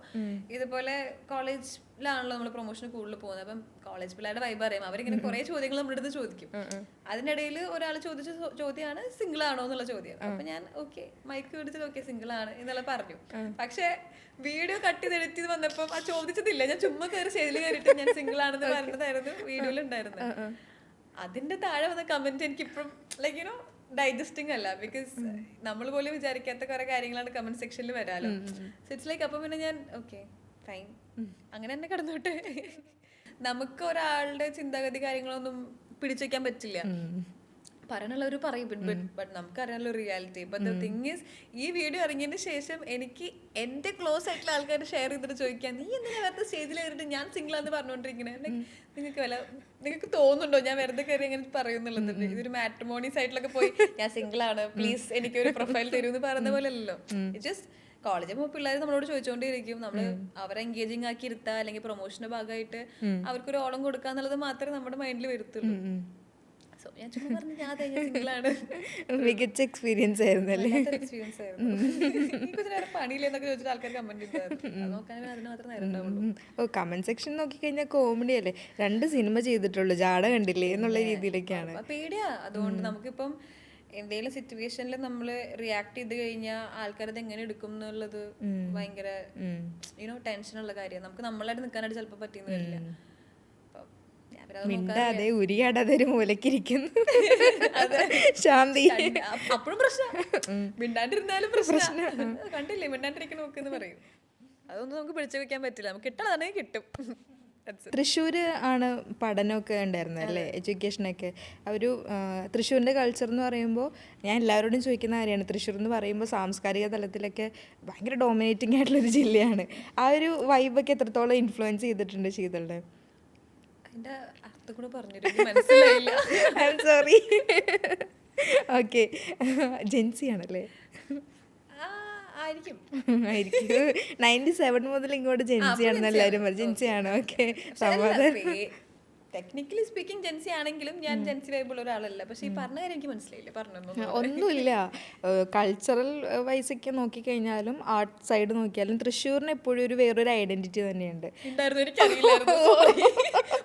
ഇതുപോലെ കോളേജിലാണല്ലോ നമ്മൾ പ്രൊമോഷന് കൂടുതൽ പോകുന്നത്. അപ്പം കോളേജ് പിള്ളേരുടെ വൈബ് അറിയാം, അവരിങ്ങനെ കുറെ ചോദ്യങ്ങൾ നമ്മുടെ അടുത്ത് ചോദിക്കും. അതിനിടയിൽ ഒരാൾ ചോദിച്ച ചോദ്യമാണ് സിംഗിൾ ആണോ എന്നുള്ള ചോദ്യം. അപ്പൊ ഞാൻ ഓക്കെ മൈക്ക് പിടിച്ചത് ഓക്കെ സിംഗിൾ ആണ് എന്നുള്ള പറഞ്ഞു. പക്ഷെ വീഡിയോ കട്ട് ചെയ്ത് എഡിറ്റ് ചെയ്ത് വന്നപ്പോൾ ആ ചോദിച്ചതില്ല, ഞാൻ ചുമ്മാ കയറി സ്റ്റേജിൽ കയറിയിട്ട് ഞാൻ സിംഗിൾ ആണെന്ന് പറഞ്ഞതായിരുന്നു വീഡിയോയിൽ ഉണ്ടായിരുന്നത്. അതിന്റെ താഴെ വന്ന കമന്റ് എനിക്ക് ഇപ്പം ലൈക്ക് യുനോ ഡൈജസ്റ്റിംഗ് അല്ല, ബിക്കോസ് നമ്മൾ പോലും വിചാരിക്കാത്ത കുറെ കാര്യങ്ങളാണ് കമന്റ് സെക്ഷനിൽ വരാലോ. സോ ഇറ്റ്സ് ലൈക്ക് അപ്പം പിന്നെ ഞാൻ ഓക്കെ ഫൈൻ അങ്ങനെ തന്നെ കടന്നോട്ടെ. നമുക്ക് ഒരാളുടെ ചിന്താഗതി കാര്യങ്ങളൊന്നും പിടിച്ചു വെക്കാൻ പറ്റില്ല. പറയാനുള്ളവർ പറയും, ബട്ട് നമുക്കറിയാനുള്ള reality. But the thing is ഈ വീഡിയോ ഇറങ്ങിയതിന് ശേഷം എനിക്ക് എന്റെ ക്ലോസ് ആയിട്ടുള്ള ആൾക്കാർ ഷെയർ ചെയ്തിട്ട് ചോദിക്കാൻ, നീ എന്തിനാ വെറുതെ സ്റ്റേജിൽ കയറിയിട്ട് ഞാൻ സിംഗിൾ ആണെന്ന് പറഞ്ഞുകൊണ്ടിരിക്കുന്നത്, നിങ്ങൾക്ക് തോന്നുന്നുണ്ടോ ഞാൻ വെറുതെ കയറി അങ്ങനെ പറയുന്നുള്ളത്? ഇതൊരു മാട്രിമോണി സൈറ്റിലൊക്കെ പോയി ഞാൻ സിംഗിൾ ആണ് പ്ലീസ് എനിക്കൊരു പ്രൊഫൈൽ തരൂ എന്ന് പറയുന്ന പോലെ അല്ലല്ലോ. ജസ്റ്റ് കോളേജിൽ പോകുമ്പോൾ പിള്ളേർ നമ്മളോട് ചോദിച്ചുകൊണ്ടിരിക്കും, നമ്മൾ അവരെ എൻഗേജിങ് ആക്കി ഇരുത്താ അല്ലെങ്കിൽ പ്രൊമോഷന്റെ ഭാഗമായിട്ട് അവർക്കൊരു ഓളം കൊടുക്കുക എന്നുള്ളത് മാത്രമേ നമ്മുടെ മൈൻഡിൽ വരുത്തുള്ളൂ. മികച്ച എക്സ്പീരിയൻസ് ആയിരുന്നല്ലേ? ഓ, കമന്റ് സെക്ഷൻ നോക്കിക്കഴിഞ്ഞാൽ കോമഡി അല്ലേ? 2 സിനിമ ചെയ്തിട്ടുള്ളൂ, ജാട കണ്ടില്ലേ എന്നുള്ള രീതിയിലൊക്കെയാണ്. പേടിയാ. അതുകൊണ്ട് നമുക്കിപ്പം എന്തെങ്കിലും സിറ്റുവേഷനിൽ നമ്മൾ റിയാക്ട് ചെയ്ത് കഴിഞ്ഞാൽ ആൾക്കാരത് എങ്ങനെ എടുക്കും എന്നുള്ളത് ഭയങ്കര ടെൻഷനുള്ള കാര്യമാണ്. നമുക്ക് നമ്മളായിട്ട് നിൽക്കാനായിട്ട് ചിലപ്പോൾ പറ്റിയെന്ന് വരില്ല. മിണ്ടാതെ ഉരിയാടാതെ ഒരു മൂലക്കിരിക്കുന്നു ശാന്തി. അപ്പോഴും പ്രശ്നം, മിണ്ടാണ്ടിരുന്നാലും പ്രശ്നം. കണ്ടില്ലേ മിണ്ടാണ്ടിരിക്കാൻ നോക്കെന്ന് പറയും. അതൊന്നും നമുക്ക് പിടിച്ചു വെക്കാൻ പറ്റില്ല, നമുക്ക് കിട്ടണമെങ്കിൽ കിട്ടും. തൃശ്ശൂർ ആണ് പഠനമൊക്കെ ഉണ്ടായിരുന്നത് അല്ലേ, എഡ്യൂക്കേഷനൊക്കെ? ഒരു തൃശ്ശൂരിൻ്റെ കൾച്ചർ എന്ന് പറയുമ്പോൾ ഞാൻ എല്ലാവരോടും ചോദിക്കുന്ന കാര്യമാണ്, തൃശ്ശൂർ എന്ന് പറയുമ്പോൾ സാംസ്കാരിക തലത്തിലൊക്കെ ഭയങ്കര ഡോമിനേറ്റിംഗ് ആയിട്ടുള്ളൊരു ജില്ലയാണ്. ആ ഒരു വൈബൊക്കെ എത്രത്തോളം ഇൻഫ്ലുവൻസ് ചെയ്തിട്ടുണ്ട് ശീതളുടെ? അതിന്റെ അർത്ഥം കൂടെ പറഞ്ഞിട്ട് മനസ്സിലായില്ല. സോറി. ഓക്കെ, ജെൻസി ആണല്ലേ? ആയിരിക്കും 97 മുതൽ ഇങ്ങോട്ട് ജെൻസി ആണെന്ന് എല്ലാവരും പറയും. ജെൻസി ആണ്. ഓക്കെ, സമാധാനം. ടെക്നിക്കലി സ്പീക്കിംഗ് ജെൻസി ആണെങ്കിലും ഞാൻ ജെൻസി വൈബുള്ള ഒരാളല്ല. പക്ഷെ ഈ പറഞ്ഞ കാര്യം എനിക്ക് മനസ്സിലായില്ല. ഒന്നുമില്ല, കൾച്ചറൽ വൈസൊക്കെ നോക്കിക്കഴിഞ്ഞാലും ആർട്ട് സൈഡ് നോക്കിയാലും തൃശ്ശൂരിന് എപ്പോഴും ഒരു വേറൊരു ഐഡന്റിറ്റി തന്നെയുണ്ട്.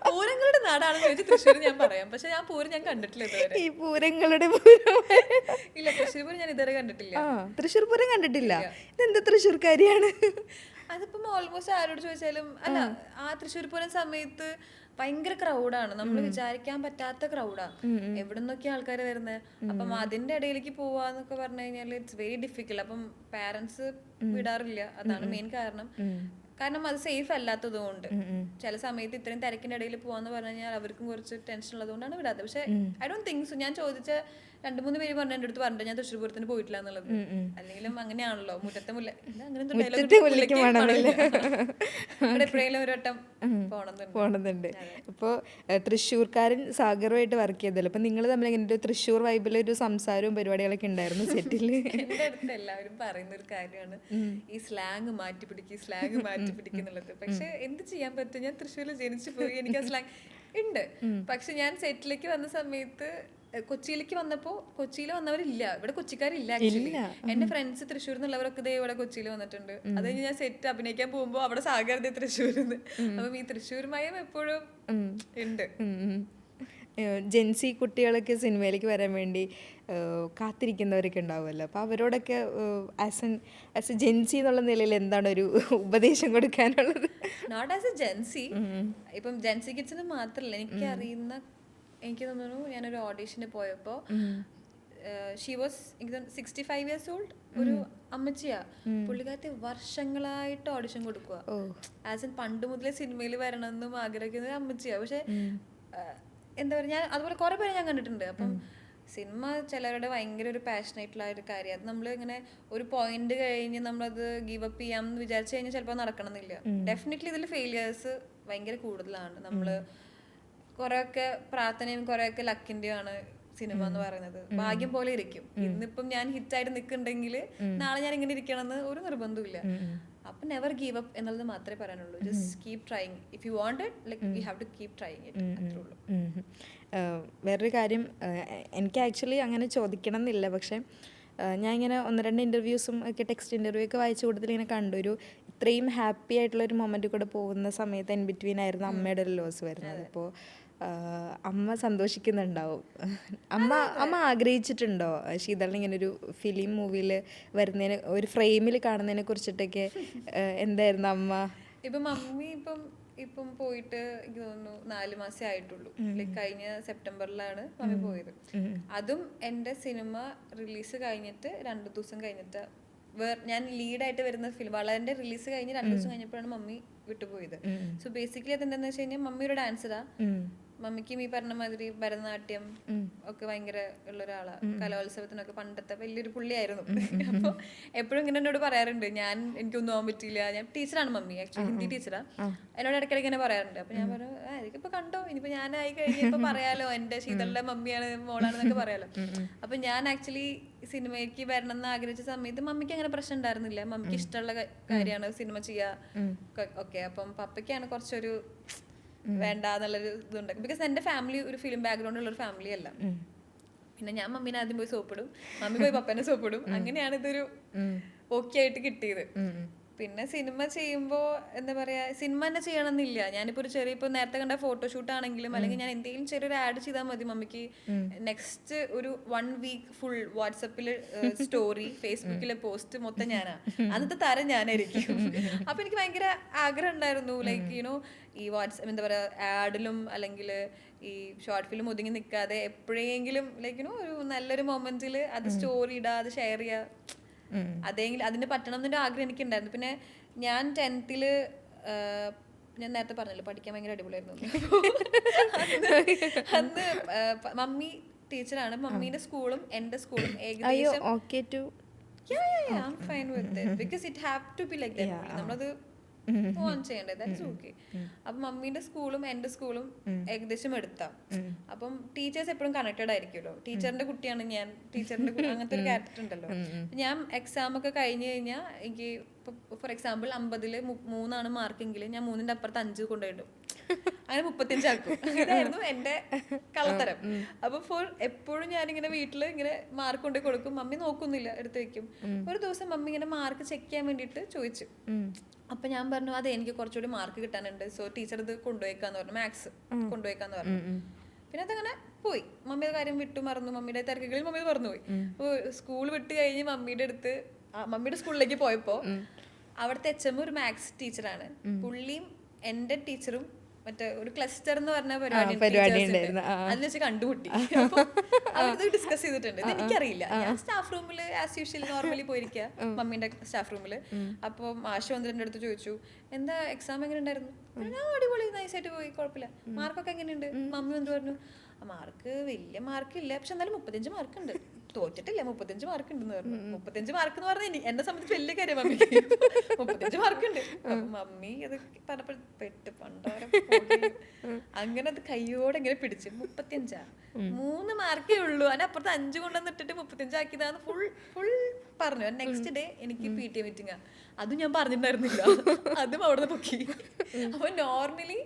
പൂരങ്ങളുടെ നാടാണെന്ന് ചോദിച്ചാൽ തൃശ്ശൂർ ഞാൻ പറയാം, പക്ഷെ ഞാൻ പൂരം ഞാൻ കണ്ടിട്ടില്ല ഇതുവരെ. ഈ പൂരങ്ങളുടെ ഇല്ല, തൃശ്ശൂർ പൂരം ഞാൻ ഇതുവരെ കണ്ടിട്ടില്ല. തൃശ്ശൂർ പൂരം കണ്ടിട്ടില്ല? ഇതെന്താ തൃശ്ശൂർക്കാരിയാണ്? അതിപ്പം ഓൾമോസ്റ്റ് ആരോട് ചോദിച്ചാലും അല്ല, ആ തൃശ്ശൂർ പൂരം സമയത്ത് ഭയങ്കര ക്രൗഡാണ്, നമ്മൾ വിചാരിക്കാൻ പറ്റാത്ത ക്രൗഡാ. എവിടെ നിന്നൊക്കെ ആൾക്കാർ വരുന്നത്. അപ്പം അതിന്റെ ഇടയിലേക്ക് പോവാന്നൊക്കെ പറഞ്ഞു കഴിഞ്ഞാൽ ഇറ്റ്സ് വെരി ഡിഫിക്കൽട്ട്. അപ്പം പാരന്റ്സ് വിടാറില്ല, അതാണ് മെയിൻ കാരണം. കാരണം അത് സേഫ് അല്ലാത്തത് കൊണ്ട്. ചില സമയത്ത് ഇത്രയും തിരക്കിന്റെ ഇടയിൽ പോവാന്ന് പറഞ്ഞു കഴിഞ്ഞാൽ അവർക്കും കുറച്ച് ടെൻഷൻ ഉള്ളത് കൊണ്ടാണ് വിടാത്തത്. പക്ഷെ ഐ ഡോണ്ട് തിങ്ക് സോ. ഞാൻ ചോദിച്ച 2-3 പേര് പറഞ്ഞു എൻ്റെ അടുത്ത് പറഞ്ഞു ഞാൻ തൃശ്ശൂർ പൂരത്തിന് പോയിട്ടില്ല എന്നുള്ളത്. അല്ലെങ്കിലും അങ്ങനെയാണല്ലോ, മുറ്റത്തെ മുല്ല എപ്പോഴെങ്കിലും ഒരു വട്ടം പോണമെന്നുണ്ട്. ഇപ്പോൾ തൃശ്ശൂർക്കാരൻ സാഗറുമായിട്ട് വർക്ക് ചെയ്തല്ലോ, അപ്പൊ നിങ്ങൾ തമ്മിൽ എങ്ങനെ തൃശ്ശൂർ വൈബിലൊരു സംസാരവും പരിപാടികളൊക്കെ ഉണ്ടായിരുന്നു സെറ്റിൽ? എൻ്റെ അടുത്ത് എല്ലാവരും പറയുന്ന ഒരു കാര്യമാണ് ഈ സ്ലാങ് മാറ്റി പിടിക്കുന്നുള്ളത്. പക്ഷെ എന്ത് ചെയ്യാൻ പറ്റും, ഞാൻ തൃശ്ശൂരിൽ ജനിച്ചു പോയി, എനിക്ക് ആ സ്ലാങ് ഉണ്ട്. പക്ഷെ ഞാൻ സെറ്റിലേക്ക് വന്ന സമയത്ത് കൊച്ചിയിലേക്ക് വന്നപ്പോ കൊച്ചിയിൽ വന്നവരില്ല, ഇവിടെ കൊച്ചിക്കാരില്ല. ആക്ച്വലി എന്റെ ഫ്രണ്ട്സ് തൃശ്ശൂരിൽ നിന്നുള്ളവരൊക്കെ ഇതേ ഇവിടെ കൊച്ചിയിൽ വന്നിട്ടുണ്ട്. അത് കഴിഞ്ഞ് ഞാൻ സെറ്റ് അഭിനയിക്കാൻ പോകുമ്പോ അവിടെ സാഗരതേ തൃശ്ശൂരിന്ന്. അപ്പം ഈ തൃശ്ശൂർ മയം എപ്പോഴും ഉണ്ട്. ജെൻസി കുട്ടികളൊക്കെ സിനിമയിലേക്ക് വരാൻ വേണ്ടി കാത്തിരിക്കുന്നവരൊക്കെ ഉണ്ടാവുമല്ലോ, അപ്പോൾ അവരോടൊക്കെ ആസ് എ ജെൻസി എന്നുള്ള നിലയിൽ എന്താണ് ഒരു ഉപദേശം കൊടുക്കാനുള്ളത്? നോട്ട് ആസ് എ ജെൻസി, ഇപ്പം ജെൻസി കിഡ്സിന് മാത്രമല്ല, എനിക്ക് തോന്നുന്നു ഞാനൊരു ഓഡീഷന് പോയപ്പോൾ ഷീ വാസ് 65 years old, ഒരു അമ്മച്ചിയാ. പുള്ളിക്കാരത്തി വർഷങ്ങളായിട്ട് ഓഡിഷൻ കൊടുക്കുക, ആസ് എൻ പണ്ട് മുതലേ സിനിമയിൽ വരണമെന്നും ആഗ്രഹിക്കുന്ന ഒരു അമ്മച്ചിയാ. പക്ഷെ എന്താ പറയുക, ഞാൻ അതുപോലെ കുറെ പേരെ ഞാൻ കണ്ടിട്ടുണ്ട്. അപ്പം സിനിമ ചിലരുടെ ഭയങ്കര ഒരു പാഷനായിട്ടുള്ള ഒരു കാര്യം. അത് നമ്മൾ ഇങ്ങനെ ഒരു പോയിന്റ് കഴിഞ്ഞ് നമ്മളത് ഗീവ് അപ്പ് ചെയ്യാമെന്ന് വിചാരിച്ചു കഴിഞ്ഞാൽ ചിലപ്പോൾ നടക്കണമെന്നില്ല. ഡെഫിനറ്റ്ലി ഇതിൽ ഫെയിലിയേഴ്സ് ഭയങ്കര കൂടുതലാണ്. നമ്മൾ കുറെയൊക്കെ പ്രാർത്ഥനയും കുറെയൊക്കെ ലക്കിന്റെയാണ് സിനിമ എന്ന് പറയുന്നത്. ഭാഗ്യം പോലെ ഇരിക്കും. ഇന്നിപ്പം ഞാൻ ഹിറ്റായിട്ട് നിൽക്കുന്നുണ്ടെങ്കിൽ നാളെ ഞാൻ ഇങ്ങനെ ഇരിക്കണമെന്ന് ഒരു നിർബന്ധമില്ല. അപ്പം നെവർ ഗീവ് അപ്പ് എന്നുള്ളത് മാത്രമേ പറയാനുള്ളൂ. Just keep trying. If you want it, like you have to keep trying it, അത്രേ ഉള്ളൂ. വേറൊരു കാര്യം, എനിക്ക് ആക്ച്വലി അങ്ങനെ ചോദിക്കണം എന്നില്ല, പക്ഷേ ഞാൻ ഇങ്ങനെ 1-2 ഇൻ്റർവ്യൂസും ഒക്കെ ടെക്സ്റ്റ് ഇൻ്റർവ്യൂ ഒക്കെ വായിച്ച കൂട്ടത്തിൽ ഇങ്ങനെ കണ്ടു, ഒരു ഇത്രയും ഹാപ്പി ആയിട്ടുള്ളൊരു മൊമെൻറ്റിൽ കൂടെ പോകുന്ന സമയത്ത് ഇൻ ബിറ്റ്വീൻ ആയിരുന്നു അമ്മയുടെ ഒരു ലോസ് വരുന്നത്. അപ്പോൾ അമ്മ സന്തോഷിക്കുന്നുണ്ടാവും. അമ്മ ആഗ്രഹിച്ചിട്ടുണ്ടോ ശീതളിന് ഇങ്ങനെ ഒരു ഫിലിം മൂവിയിൽ വരുന്നതിന്, ഒരു ഫ്രെയിമിൽ കാണുന്നതിനെ കുറിച്ചിട്ടൊക്കെ? എന്തായിരുന്നു അമ്മ? ഇപ്പം മമ്മി ഇപ്പം പോയിട്ട് എനിക്ക് തോന്നുന്നു 4 മാസേ ആയിട്ടുള്ളൂ. ലൈക്ക് കഴിഞ്ഞ സെപ്റ്റംബറിലാണ് മമ്മി പോയത്. അതും എൻ്റെ സിനിമ റിലീസ് കഴിഞ്ഞിട്ട് 2 ദിവസം കഴിഞ്ഞിട്ട്, ഞാൻ ലീഡായിട്ട് വരുന്ന ഫിലിം വളറിന്റെ റിലീസ് കഴിഞ്ഞ് 2 ദിവസം കഴിഞ്ഞപ്പോഴാണ് മമ്മി വിട്ടുപോയത്. സോ ബേസിക്കലി അതെന്താന്ന് വെച്ച് കഴിഞ്ഞാൽ മമ്മി ഒരു ഡാൻസറാ. മമ്മിക്കും ഈ പറഞ്ഞ മാതിരി ഭരതനാട്യം ഒക്കെ ഭയങ്കര ഉള്ള ഒരാളാണ്. കലോത്സവത്തിനൊക്കെ പണ്ടത്തെ വലിയൊരു പുള്ളിയായിരുന്നു. അപ്പോൾ എപ്പോഴും ഇങ്ങനെ എന്നോട് പറയാറുണ്ട്, എനിക്കൊന്നും ആവാൻ പറ്റിയില്ല. ഞാൻ ടീച്ചറാണ് മമ്മി, ആക്ച്വലി ഹിന്ദി ടീച്ചറാ. എന്നോട് ഇടയ്ക്കിടയ്ക്ക് ഇങ്ങനെ പറയാറുണ്ട്. അപ്പൊ ഞാൻ പറഞ്ഞു, എനിക്കിപ്പോ കണ്ടോ, ഇനിയിപ്പോ ഞാനായി കഴിഞ്ഞപ്പോ പറയാലോ എന്റെ ശീതളുടെ മമ്മിയാണ് മോളാണെന്നൊക്കെ പറയാലോ. അപ്പൊ ഞാൻ ആക്ച്വലി സിനിമയ്ക്ക് വരണം എന്ന് ആഗ്രഹിച്ച സമയത്ത് മമ്മിക്ക് അങ്ങനെ പ്രശ്നം ഉണ്ടായിരുന്നില്ല. മമ്മിക്ക് ഇഷ്ടമുള്ള കാര്യമാണ് സിനിമ ചെയ്യാ ഒക്കെ. അപ്പം പപ്പയ്ക്കാണ് കുറച്ചൊരു വേണ്ട എന്നുള്ളൊരു ഇതുണ്ട്. ബിക്കോസ് എൻ്റെ ഫാമിലി ഒരു ഫിലിം ബാക്ക്ഗ്രൗണ്ട് ഉള്ള ഒരു ഫാമിലി അല്ല. പിന്നെ ഞാൻ മമ്മീനെ ആദ്യം പോയി സോപ്പിടും, മമ്മി പോയി പപ്പേനെ സോപ്പിടും. അങ്ങനെയാണ് ഇതൊരു ഓക്കെ ആയിട്ട് കിട്ടിയത്. പിന്നെ സിനിമ ചെയ്യുമ്പോൾ എന്താ പറയാ, സിനിമ തന്നെ ചെയ്യണമെന്നില്ല. ഞാനിപ്പോൾ ഒരു ചെറിയ, ഇപ്പോൾ നേരത്തെ കണ്ട ഫോട്ടോഷൂട്ട് ആണെങ്കിലും അല്ലെങ്കിൽ ഞാൻ എന്തെങ്കിലും ചെറിയൊരു ആഡ് ചെയ്താൽ മതി മമ്മിക്ക്. നെക്സ്റ്റ് ഒരു 1 വീക്ക് ഫുൾ വാട്സപ്പിൽ സ്റ്റോറി, ഫേസ്ബുക്കിലെ പോസ്റ്റ് മൊത്തം ഞാനാ. അന്നത്തെ താരം ഞാനായിരിക്കും. അപ്പൊ എനിക്ക് ഭയങ്കര ആഗ്രഹം ഉണ്ടായിരുന്നു, ലൈക്ക് യുനോ ഈ വാട്സപ്പ് എന്താ പറയാ ആഡിലും അല്ലെങ്കിൽ ഈ ഷോർട്ട് ഫിലിം ഒതുങ്ങി നിൽക്കാതെ എപ്പോഴെങ്കിലും ലൈക്ക് യുനോ ഒരു നല്ലൊരു മൊമെന്റിൽ അത് സ്റ്റോറി ഇടുക, അത് ഷെയർ ചെയ്യുക, അതെങ്കിലും അതിന് പറ്റണം എന്നൊരു ആഗ്രഹം എനിക്കുണ്ടായിരുന്നു. പിന്നെ ഞാൻ 10th ഞാൻ നേരത്തെ പറഞ്ഞല്ലോ പഠിക്കാൻ ഭയങ്കര അടിപൊളിയായിരുന്നു. അന്ന് മമ്മി ടീച്ചറാണ്. മമ്മീന്റെ സ്കൂളും എന്റെ സ്കൂളും ഏകദേശം നമ്മളത് ഓൺ ചെയ്യണ്ടേ, ഓക്കെ. അപ്പൊ മമ്മീന്റെ സ്കൂളും എന്റെ സ്കൂളും ഏകദേശം എടുത്താം. അപ്പം ടീച്ചേഴ്സ് എപ്പോഴും കണക്റ്റഡ് ആയിരിക്കുമല്ലോ. ടീച്ചറിന്റെ കുട്ടിയാണ് ഞാൻ, ടീച്ചറിന്റെ അങ്ങനത്തെ ഒരു ക്യാരക്ടർ ഉണ്ടല്ലോ. ഞാൻ എക്സാം ഒക്കെ കഴിഞ്ഞ് കഴിഞ്ഞാൽ എനിക്ക് ഫോർ എക്സാമ്പിൾ 50-ൽ 3 മാർക്കെങ്കിൽ ഞാൻ 3ന്റെ അപ്പുറത്ത് 5 കൊണ്ടുപോയിടും. അങ്ങനെ 35 ആക്കും. ഇതായിരുന്നു എന്റെ കള്ളത്തരം. അപ്പൊ എപ്പോഴും ഞാനിങ്ങനെ വീട്ടില് ഇങ്ങനെ മാർക്ക് കൊണ്ട് കൊടുക്കും. മമ്മി നോക്കുന്നില്ല, എടുത്തു വെക്കും. ഒരു ദിവസം മമ്മി ഇങ്ങനെ മാർക്ക് ചെക്ക് ചെയ്യാൻ വേണ്ടിട്ട് ചോദിച്ചു. അപ്പൊ ഞാൻ പറഞ്ഞു, അതെ എനിക്ക് കുറച്ചുകൂടി മാർക്ക് കിട്ടാനുണ്ട്, സോ ടീച്ചർ ഇത് കൊണ്ടുപോയിക്കാന്ന് പറഞ്ഞു, മാത്സ് കൊണ്ടുപോയിക്കാന്ന് പറഞ്ഞു. പിന്നെ അതങ്ങനെ പോയി. മമ്മിയുടെ കാര്യം വിട്ടു മറന്നു. മമ്മിയുടെ തിരക്കുകളിൽ മമ്മി മറന്നുപോയി. അപ്പോൾ സ്കൂൾ വിട്ട് കഴിഞ്ഞ് മമ്മിയുടെ സ്കൂളിലേക്ക് പോയപ്പോ അവിടുത്തെ HM ഒരു മാത്സ് ടീച്ചറാണ്. പുള്ളിയും എന്റെ ടീച്ചറും മറ്റേ ഒരു ക്ലസ്റ്റർ എന്ന് പറഞ്ഞ പരിപാടി അതിൽ വെച്ച് കണ്ടുമുട്ടി. അത് ഡിസ്കസ് ചെയ്തിട്ടുണ്ട്. ഇത് എനിക്കറിയില്ല. ഞാൻ സ്റ്റാഫ് റൂമിൽ ആസ് യൂഷ്വൽ നോർമലി പോയിരിക്കുക, മമ്മീന്റെ സ്റ്റാഫ് റൂമില്. അപ്പോൾ മാഷ് വന്നിട്ട് എൻ്റെ അടുത്ത് ചോദിച്ചു, എന്താ എക്സാം എങ്ങനെ ഉണ്ടായിരുന്നു? ഞാൻ അടിപൊളി, നൈസായിട്ട് പോയി, കുഴപ്പമില്ല. മാർക്കൊക്കെ എങ്ങനെയുണ്ട്? മമ്മി എന്ത് പറഞ്ഞു, മാർക്ക് വലിയ മാർക്കില്ല, പക്ഷെ എന്നാലും 35 മാർക്കുണ്ട്, തോറ്റിട്ടില്ല, 35 മാർക്ക് ഉണ്ടെന്ന് പറഞ്ഞു. 35 മാർക്ക് എന്ന് പറഞ്ഞാൽ എന്നെ സംബന്ധിച്ച് വലിയ കാര്യം. മമ്മിക്ക് 35 മാർക്കുണ്ട്. മമ്മി അത് പറഞ്ഞപ്പോ പെട്ട് പണ്ടോരം അങ്ങനെ അത് കയ്യോടെ ഇങ്ങനെ പിടിച്ച് 35 3 മാർക്കേ ഉള്ളൂ, അതിനപ്പുറത്ത് 5 കൊണ്ടുവന്നിട്ടിട്ട് 35 ആക്കിയതാന്ന് ഫുൾ പറഞ്ഞു. നെക്സ്റ്റ് ഡേ എനിക്ക് PTA മീറ്റിംഗാ. അതും ഞാൻ പറഞ്ഞിട്ടുണ്ടായിരുന്നില്ല, അതും അവിടുന്ന് പൊക്കി. അപ്പൊ നോർമലി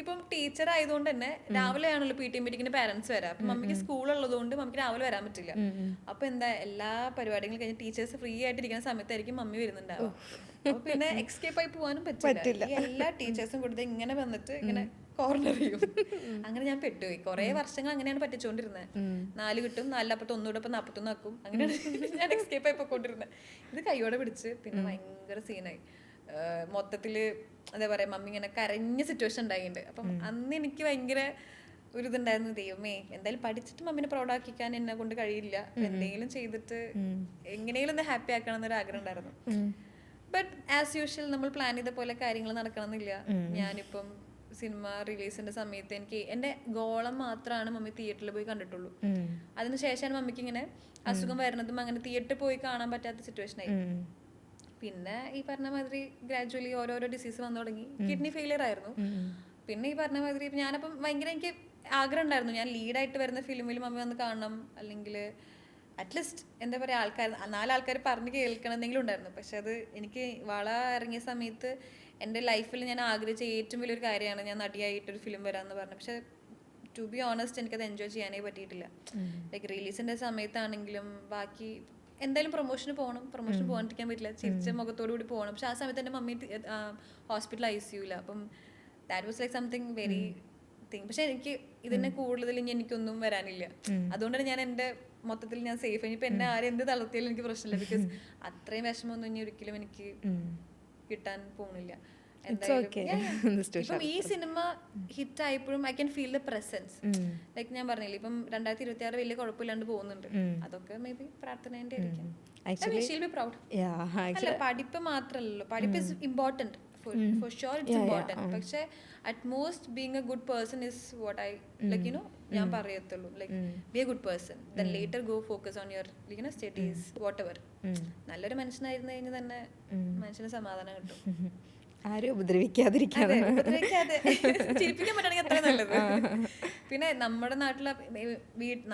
ഇപ്പം ടീച്ചർ ആയതുകൊണ്ട് തന്നെ രാവിലെ ആണല്ലോ PTA മീറ്റിങ്ങിന് പാരന്റ്സ് വരാം. അപ്പൊ മമ്മിക്ക് സ്കൂൾ ഉള്ളതുകൊണ്ട് മമ്മിക്ക് രാവിലെ വരാൻ പറ്റില്ല. അപ്പൊ എന്താ, എല്ലാ പരിപാടികളും കഴിഞ്ഞ് ടീച്ചേഴ്സ് ഫ്രീ ആയിട്ടിരിക്കുന്ന സമയത്തായിരിക്കും മമ്മി വരുന്നുണ്ടാവും. അപ്പൊ പിന്നെ എക്സ്കേപ്പ് ആയി പോകാനും പറ്റില്ല. എല്ലാ ടീച്ചേഴ്സും കൊടുത്ത് ഇങ്ങനെ വന്നിട്ട് ഇങ്ങനെ കോർണർ ചെയ്യും. അങ്ങനെ ഞാൻ പെട്ടുപോയി. കുറെ വർഷങ്ങൾ അങ്ങനെയാണ് പറ്റിച്ചോണ്ടിരുന്നത്. 4 കിട്ടും, 4-പ്പുറത്ത് 1 41 ആക്കും. അങ്ങനെയാണ് ഞാൻ എക്സ്കേപ്പ് ആയി പോയിക്കൊണ്ടിരുന്നത്. ഇത് കൈയോടെ പിടിച്ച് പിന്നെ ഭയങ്കര സീനായി. മൊത്തത്തില് എന്താ പറയാ, മമ്മി ഇങ്ങനെ കരഞ്ഞ സിറ്റുവേഷൻ ഉണ്ടായിട്ടുണ്ട്. അപ്പം അന്ന് എനിക്ക് ഭയങ്കര ഒരു ഇതുണ്ടായിരുന്നു, ദൈവമേ എന്തായാലും പഠിച്ചിട്ട് മമ്മിനെ പ്രൗഡാക്കിക്കാൻ എന്നെ കൊണ്ട് കഴിയില്ല, എന്തെങ്കിലും ചെയ്തിട്ട് എങ്ങനെയെങ്കിലും ഒന്ന് ഹാപ്പി ആക്കണം എന്നൊരു ആഗ്രഹം ഉണ്ടായിരുന്നു. ബട്ട് ആസ് യൂഷ്വൽ നമ്മൾ പ്ലാൻ ചെയ്ത പോലെ കാര്യങ്ങൾ നടക്കണമെന്നില്ല. ഞാനിപ്പം സിനിമ റിലീസിന്റെ സമയത്ത് എനിക്ക് എന്റെ ഗോളം മാത്രമാണ് മമ്മി തിയേറ്ററിൽ പോയി കണ്ടിട്ടുള്ളൂ. അതിനുശേഷമാണ് മമ്മിക്ക് ഇങ്ങനെ അസുഖം വരുന്നതും അങ്ങനെ തിയേറ്ററിൽ പോയി കാണാൻ പറ്റാത്ത സിറ്റുവേഷൻ ആയി. പിന്നെ ഈ പറഞ്ഞ മാതിരി ഗ്രാജുവലി ഓരോരോ ഡിസീസ് വന്നു തുടങ്ങി. കിഡ്നി ഫെയിലിയർ ആയിരുന്നു. പിന്നെ ഈ പറഞ്ഞ മാതിരി ഞാനപ്പം ഭയങ്കര എനിക്ക് ആഗ്രഹം ഉണ്ടായിരുന്നു, ഞാൻ ലീഡായിട്ട് വരുന്ന ഫിലിമിൽ മമ്മി വന്ന് കാണണം, അല്ലെങ്കിൽ അറ്റ്ലീസ്റ്റ് എന്താ പറയുക ആൾക്കാർ 4 ആൾക്കാർ പറഞ്ഞ് കേൾക്കണമെന്നെങ്കിലും ഉണ്ടായിരുന്നു. പക്ഷെ അത് എനിക്ക് വള ഇറങ്ങിയ സമയത്ത് എൻ്റെ ലൈഫിൽ ഞാൻ ആഗ്രഹിച്ച ഏറ്റവും വലിയൊരു കാര്യമാണ് ഞാൻ നടിയായിട്ടൊരു ഫിലിം വരാമെന്ന് പറഞ്ഞു. പക്ഷെ ടു ബി ഓണസ്റ്റ് എനിക്കത് എൻജോയ് ചെയ്യാനേ പറ്റിയിട്ടില്ല. ലൈക്ക് റിലീസിൻ്റെ സമയത്താണെങ്കിലും ബാക്കി എന്തായാലും പ്രൊമോഷന് പോകാണ്ടിരിക്കാൻ പറ്റില്ല, ചിരിച്ച മുഖത്തോടു കൂടി പോകണം. പക്ഷെ ആ സമയത്ത് എൻ്റെ മമ്മി ഹോസ്പിറ്റൽ ICUവില്ല. അപ്പം that was like something very thing. പക്ഷെ എനിക്ക് ഇതിനെ കൂടുതൽ ഇനി എനിക്കൊന്നും വരാനില്ല. അതുകൊണ്ടാണ് ഞാൻ എൻ്റെ മൊത്തത്തിൽ ഞാൻ സേഫ്. ഇനിയിപ്പോൾ എന്നെ ആരും എന്ത് തളർത്തിയാലും എനിക്ക് പ്രശ്നമില്ല. ബിക്കോസ് അത്രയും വിഷമമൊന്നും ഇനി ഒരിക്കലും എനിക്ക് കിട്ടാൻ പോകുന്നില്ല. ഇപ്പം ഈ സിനിമ ഹിറ്റ് ആയപ്പോഴും I can feel the presence. Like ഞാൻ പറഞ്ഞില്ലേ, ഇപ്പം 2026 വലിയ കുഴപ്പമില്ലാണ്ട് പോകുന്നുണ്ട്. അതൊക്കെ മേ ബി പ്രാർത്ഥനേന്റെ ആയിരിക്കും. അല്ല, പഠിപ്പ് മാത്രമല്ലല്ലോ, പഠിപ്പ് is important for sure, it's important. പക്ഷെ at most being a good person is what I like, you know, ഞാൻ പറയത്തുള്ളൂ. Like be a good person, then later go focus on your, you know, studies, whatever. നല്ലൊരു മനുഷ്യനായിരുന്നു കഴിഞ്ഞ് തന്നെ മനുഷ്യന് സമാധാനം കിട്ടും. ആരും ഉപദ്രവിക്കാതിരിക്കാതെ ചിരിപ്പിക്കാൻ പറ്റുകയാണെങ്കിൽ അത്ര നല്ലത്. പിന്നെ നമ്മുടെ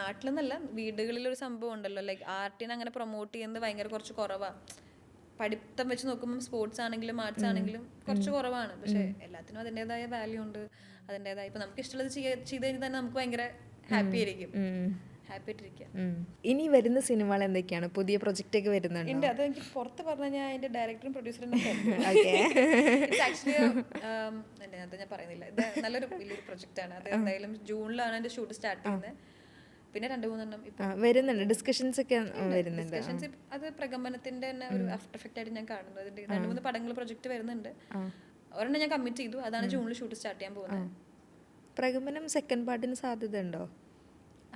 നാട്ടിലെന്നല്ല വീടുകളിലൊരു സംഭവം ഉണ്ടല്ലോ, ലൈക്ക് ആർട്ടിനെ അങ്ങനെ പ്രൊമോട്ട് ചെയ്യുന്നത് ഭയങ്കര കുറച്ച് കുറവാണ്. പഠിത്തം വെച്ച് നോക്കുമ്പോൾ സ്പോർട്സ് ആണെങ്കിലും ആർട്സ് ആണെങ്കിലും കുറച്ച് കുറവാണ്. പക്ഷെ എല്ലാത്തിനും അതിൻ്റെതായ വാല്യൂ ഉണ്ട്, അതിൻ്റെതായ ഇപ്പം നമുക്ക് ഇഷ്ടമുള്ളത് ചെയ്ത് കഴിഞ്ഞാൽ തന്നെ നമുക്ക് ഭയങ്കര ഹാപ്പി ആയിരിക്കും, ഹാപ്പി ആയിട്ടിരിക്കുക. ഇനി വരുന്ന സിനിമകൾ എന്തൊക്കെയാണ്? പുതിയ പ്രൊജക്റ്റ് ഒക്കെ വരുന്നുണ്ട്? അത് എനിക്ക് പുറത്ത് പറഞ്ഞാൽ ഞാൻ അതിന്റെ ഡയറക്ടറും പ്രൊഡ്യൂസറും ആക്ച്വലി അത് ഞാൻ പറയുന്നില്ല. ഇത് നല്ലൊരു വലിയൊരു പ്രൊജക്റ്റ് ആണ്. അത് എന്തായാലും ജൂണിലാണ് അതിന്റെ ഷൂട്ട് സ്റ്റാർട്ട് ചെയ്യുന്നത്. പിന്നെ 2-3 വരുന്നുണ്ട്, ഡിസ്കഷൻസ് ഒക്കെ വരുന്നുണ്ട്. അത് പ്രകമ്പനത്തിന്റെ തന്നെ ഒരു ആഫ്റ്റർ എഫക്റ്റ് ആയിട്ട് ഞാൻ കാണുന്നത്. അതിന്റെ 2-3 പടങ്ങൾ പ്രൊജക്ട് വരുന്നുണ്ട്. ഒരെണ്ണം ഞാൻ കമ്മിറ്റ് ചെയ്തു, അതാണ് ജൂണിൽ ഷൂട്ട് സ്റ്റാർട്ട് ചെയ്യാൻ പോകുന്നത്. പ്രകമ്പനം സെക്കൻഡ് പാർട്ടിന് സാധ്യത ഉണ്ടോ?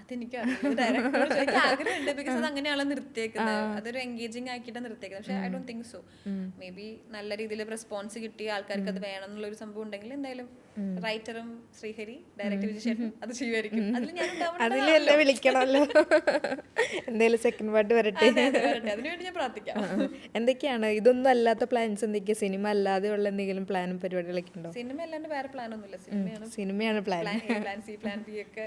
അതെനിക്ക് ആഗ്രഹമുണ്ട്. ബിക്കോസ് അത് അങ്ങനെയാണ് നിർത്തിയേക്കുന്നത്, അതൊരു എൻഗേജിങ് ആക്കിയിട്ടാണ് നിർത്തിയേക്കുന്നത്. പക്ഷെ I don't think so. May be നല്ല രീതിയിൽ റെസ്പോൺസ് കിട്ടി, ആൾക്കാർക്ക് അത് വേണം എന്നുള്ള ഒരു സംഭവം ഉണ്ടെങ്കിൽ എന്തായാലും റൈറ്ററും ശ്രീഹരി, ഡയറക്ടർ വിജയശേഖരൻ അത് ചെയ്യുമായിരിക്കും. അതിലെന്നെ വിളിക്കണമല്ലോ. എന്തായാലും സെക്കൻഡ് പാർട്ട് വരട്ടെ, അതിനുവേണ്ടി ഞാൻ പ്രാർത്ഥിക്കാം. എന്തൊക്കെയാണ് ഇതൊന്നും അല്ലാത്ത പ്ലാൻസ്? എന്തൊക്കെയാ സിനിമ അല്ലാതെ ഉള്ള എന്തെങ്കിലും പ്ലാനും പരിപാടികളൊക്കെ ഉണ്ടോ? സിനിമ അല്ലാണ്ട് വേറെ പ്ലാൻ ഒന്നുമില്ല. സിനിമയാണ് plan. Plan C, plan B ഒക്കെ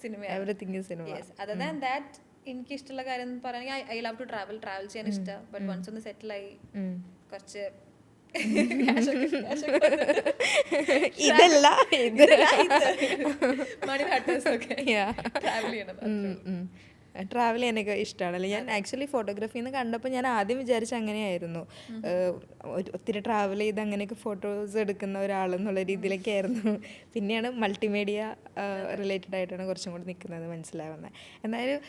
സിനിമയാണ്. Everything is cinema. Other than that എനിക്ക് ഇഷ്ടമുള്ള കാര്യം എന്ന് പറയുകയാണെങ്കിൽ ഐ ലവ് ടു ട്രാവൽ ചെയ്യാൻ ഇഷ്ടമാണ്. ബട്ട് വൺസ് ഒന്ന് സെറ്റിൽ ആയി കുറച്ച് ഇതല്ല മണി ഒക്കെ ട്രാവൽ ചെയ്യണം. ട്രാവൽ ചെയ്യാനൊക്കെ ഇഷ്ടമാണല്ലോ. ഞാൻ ആക്ച്വലി ഫോട്ടോഗ്രാഫിന്ന് കണ്ടപ്പോൾ ഞാൻ ആദ്യം വിചാരിച്ച അങ്ങനെയായിരുന്നു, ഒത്തിരി ട്രാവൽ ചെയ്ത് അങ്ങനെയൊക്കെ ഫോട്ടോസ് എടുക്കുന്ന ഒരാളെന്നുള്ള രീതിയിലൊക്കെ ആയിരുന്നു. പിന്നെയാണ് മൾട്ടിമീഡിയ റിലേറ്റഡ് ആയിട്ടാണ് കുറച്ചും കൂടി നിൽക്കുന്നത് മനസ്സിലാവുന്നത്. എന്തായാലും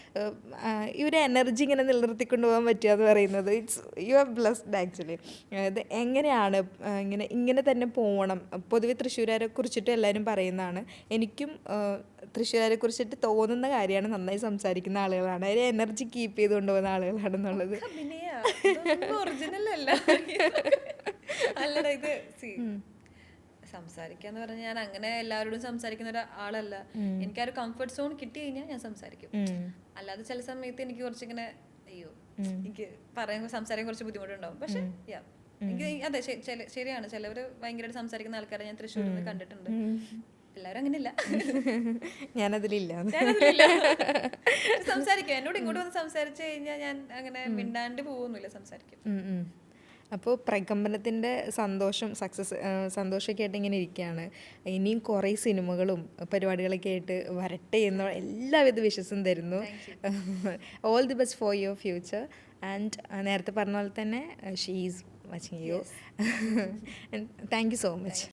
ഈ ഒരു എനർജി ഇങ്ങനെ നിലനിർത്തിക്കൊണ്ട് പോകാൻ പറ്റുക എന്ന് പറയുന്നത് യു ആർ ബ്ലെസ്ഡ് ആക്ച്വലി. ഇത് എങ്ങനെയാണ് ഇങ്ങനെ തന്നെ പോകണം? പൊതുവെ തൃശ്ശൂരാരെ കുറിച്ചിട്ട് എല്ലാവരും പറയുന്നതാണ്. എനിക്കും തൃശ്ശൂരാരെ കുറിച്ചിട്ട് തോന്നുന്ന കാര്യമാണ്, നന്നായി സംസാരിക്കുന്ന ആളുകളാണ്, അതിൽ എനർജി കീപ്പ് ചെയ്ത് കൊണ്ടുപോകുന്ന ആളുകളാണെന്നുള്ളത്. ഒറിജിനൽ അല്ല അല്ലടാ, ഇത് സംസാരിക്കാന്ന് പറഞ്ഞാൽ ഞാൻ അങ്ങനെ എല്ലാവരോടും സംസാരിക്കുന്ന ഒരാളല്ല. എനിക്ക് ആ ഒരു കംഫർട്ട് സോൺ കിട്ടി കഴിഞ്ഞാൽ ഞാൻ സംസാരിക്കും. അല്ലാതെ ചില സമയത്ത് എനിക്ക് കുറച്ചിങ്ങനെ എനിക്ക് സംസാരിക്കാൻ കുറച്ച് ബുദ്ധിമുട്ടുണ്ടാവും. പക്ഷെ എനിക്ക് അതെ ശരിയാണ്, ചിലവര് ഭയങ്കരമായിട്ട് സംസാരിക്കുന്ന ആൾക്കാരെ ഞാൻ തൃശ്ശൂരിൽ നിന്ന് കണ്ടിട്ടുണ്ട്. എല്ലാവരും അങ്ങനെയില്ല, ഞാനതിലില്ല. സംസാരിക്കും, എന്നോട് ഇങ്ങോട്ട് വന്ന് സംസാരിച്ചു കഴിഞ്ഞാൽ ഞാൻ അങ്ങനെ മിണ്ടാണ്ട് പോകുന്നില്ല, സംസാരിക്കും. അപ്പോൾ പ്രകമ്പനത്തിൻ്റെ സന്തോഷമൊക്കെ ആയിട്ട് ഇങ്ങനെ ഇരിക്കുകയാണ്. ഇനിയും കുറേ സിനിമകളും പരിപാടികളൊക്കെ ആയിട്ട് വരട്ടെ എന്ന എല്ലാവിധ വിശ്വാസം തരുന്നു. All the best for your future. And നേരത്തെ പറഞ്ഞ പോലെ തന്നെ she is watching U. Thank you so much.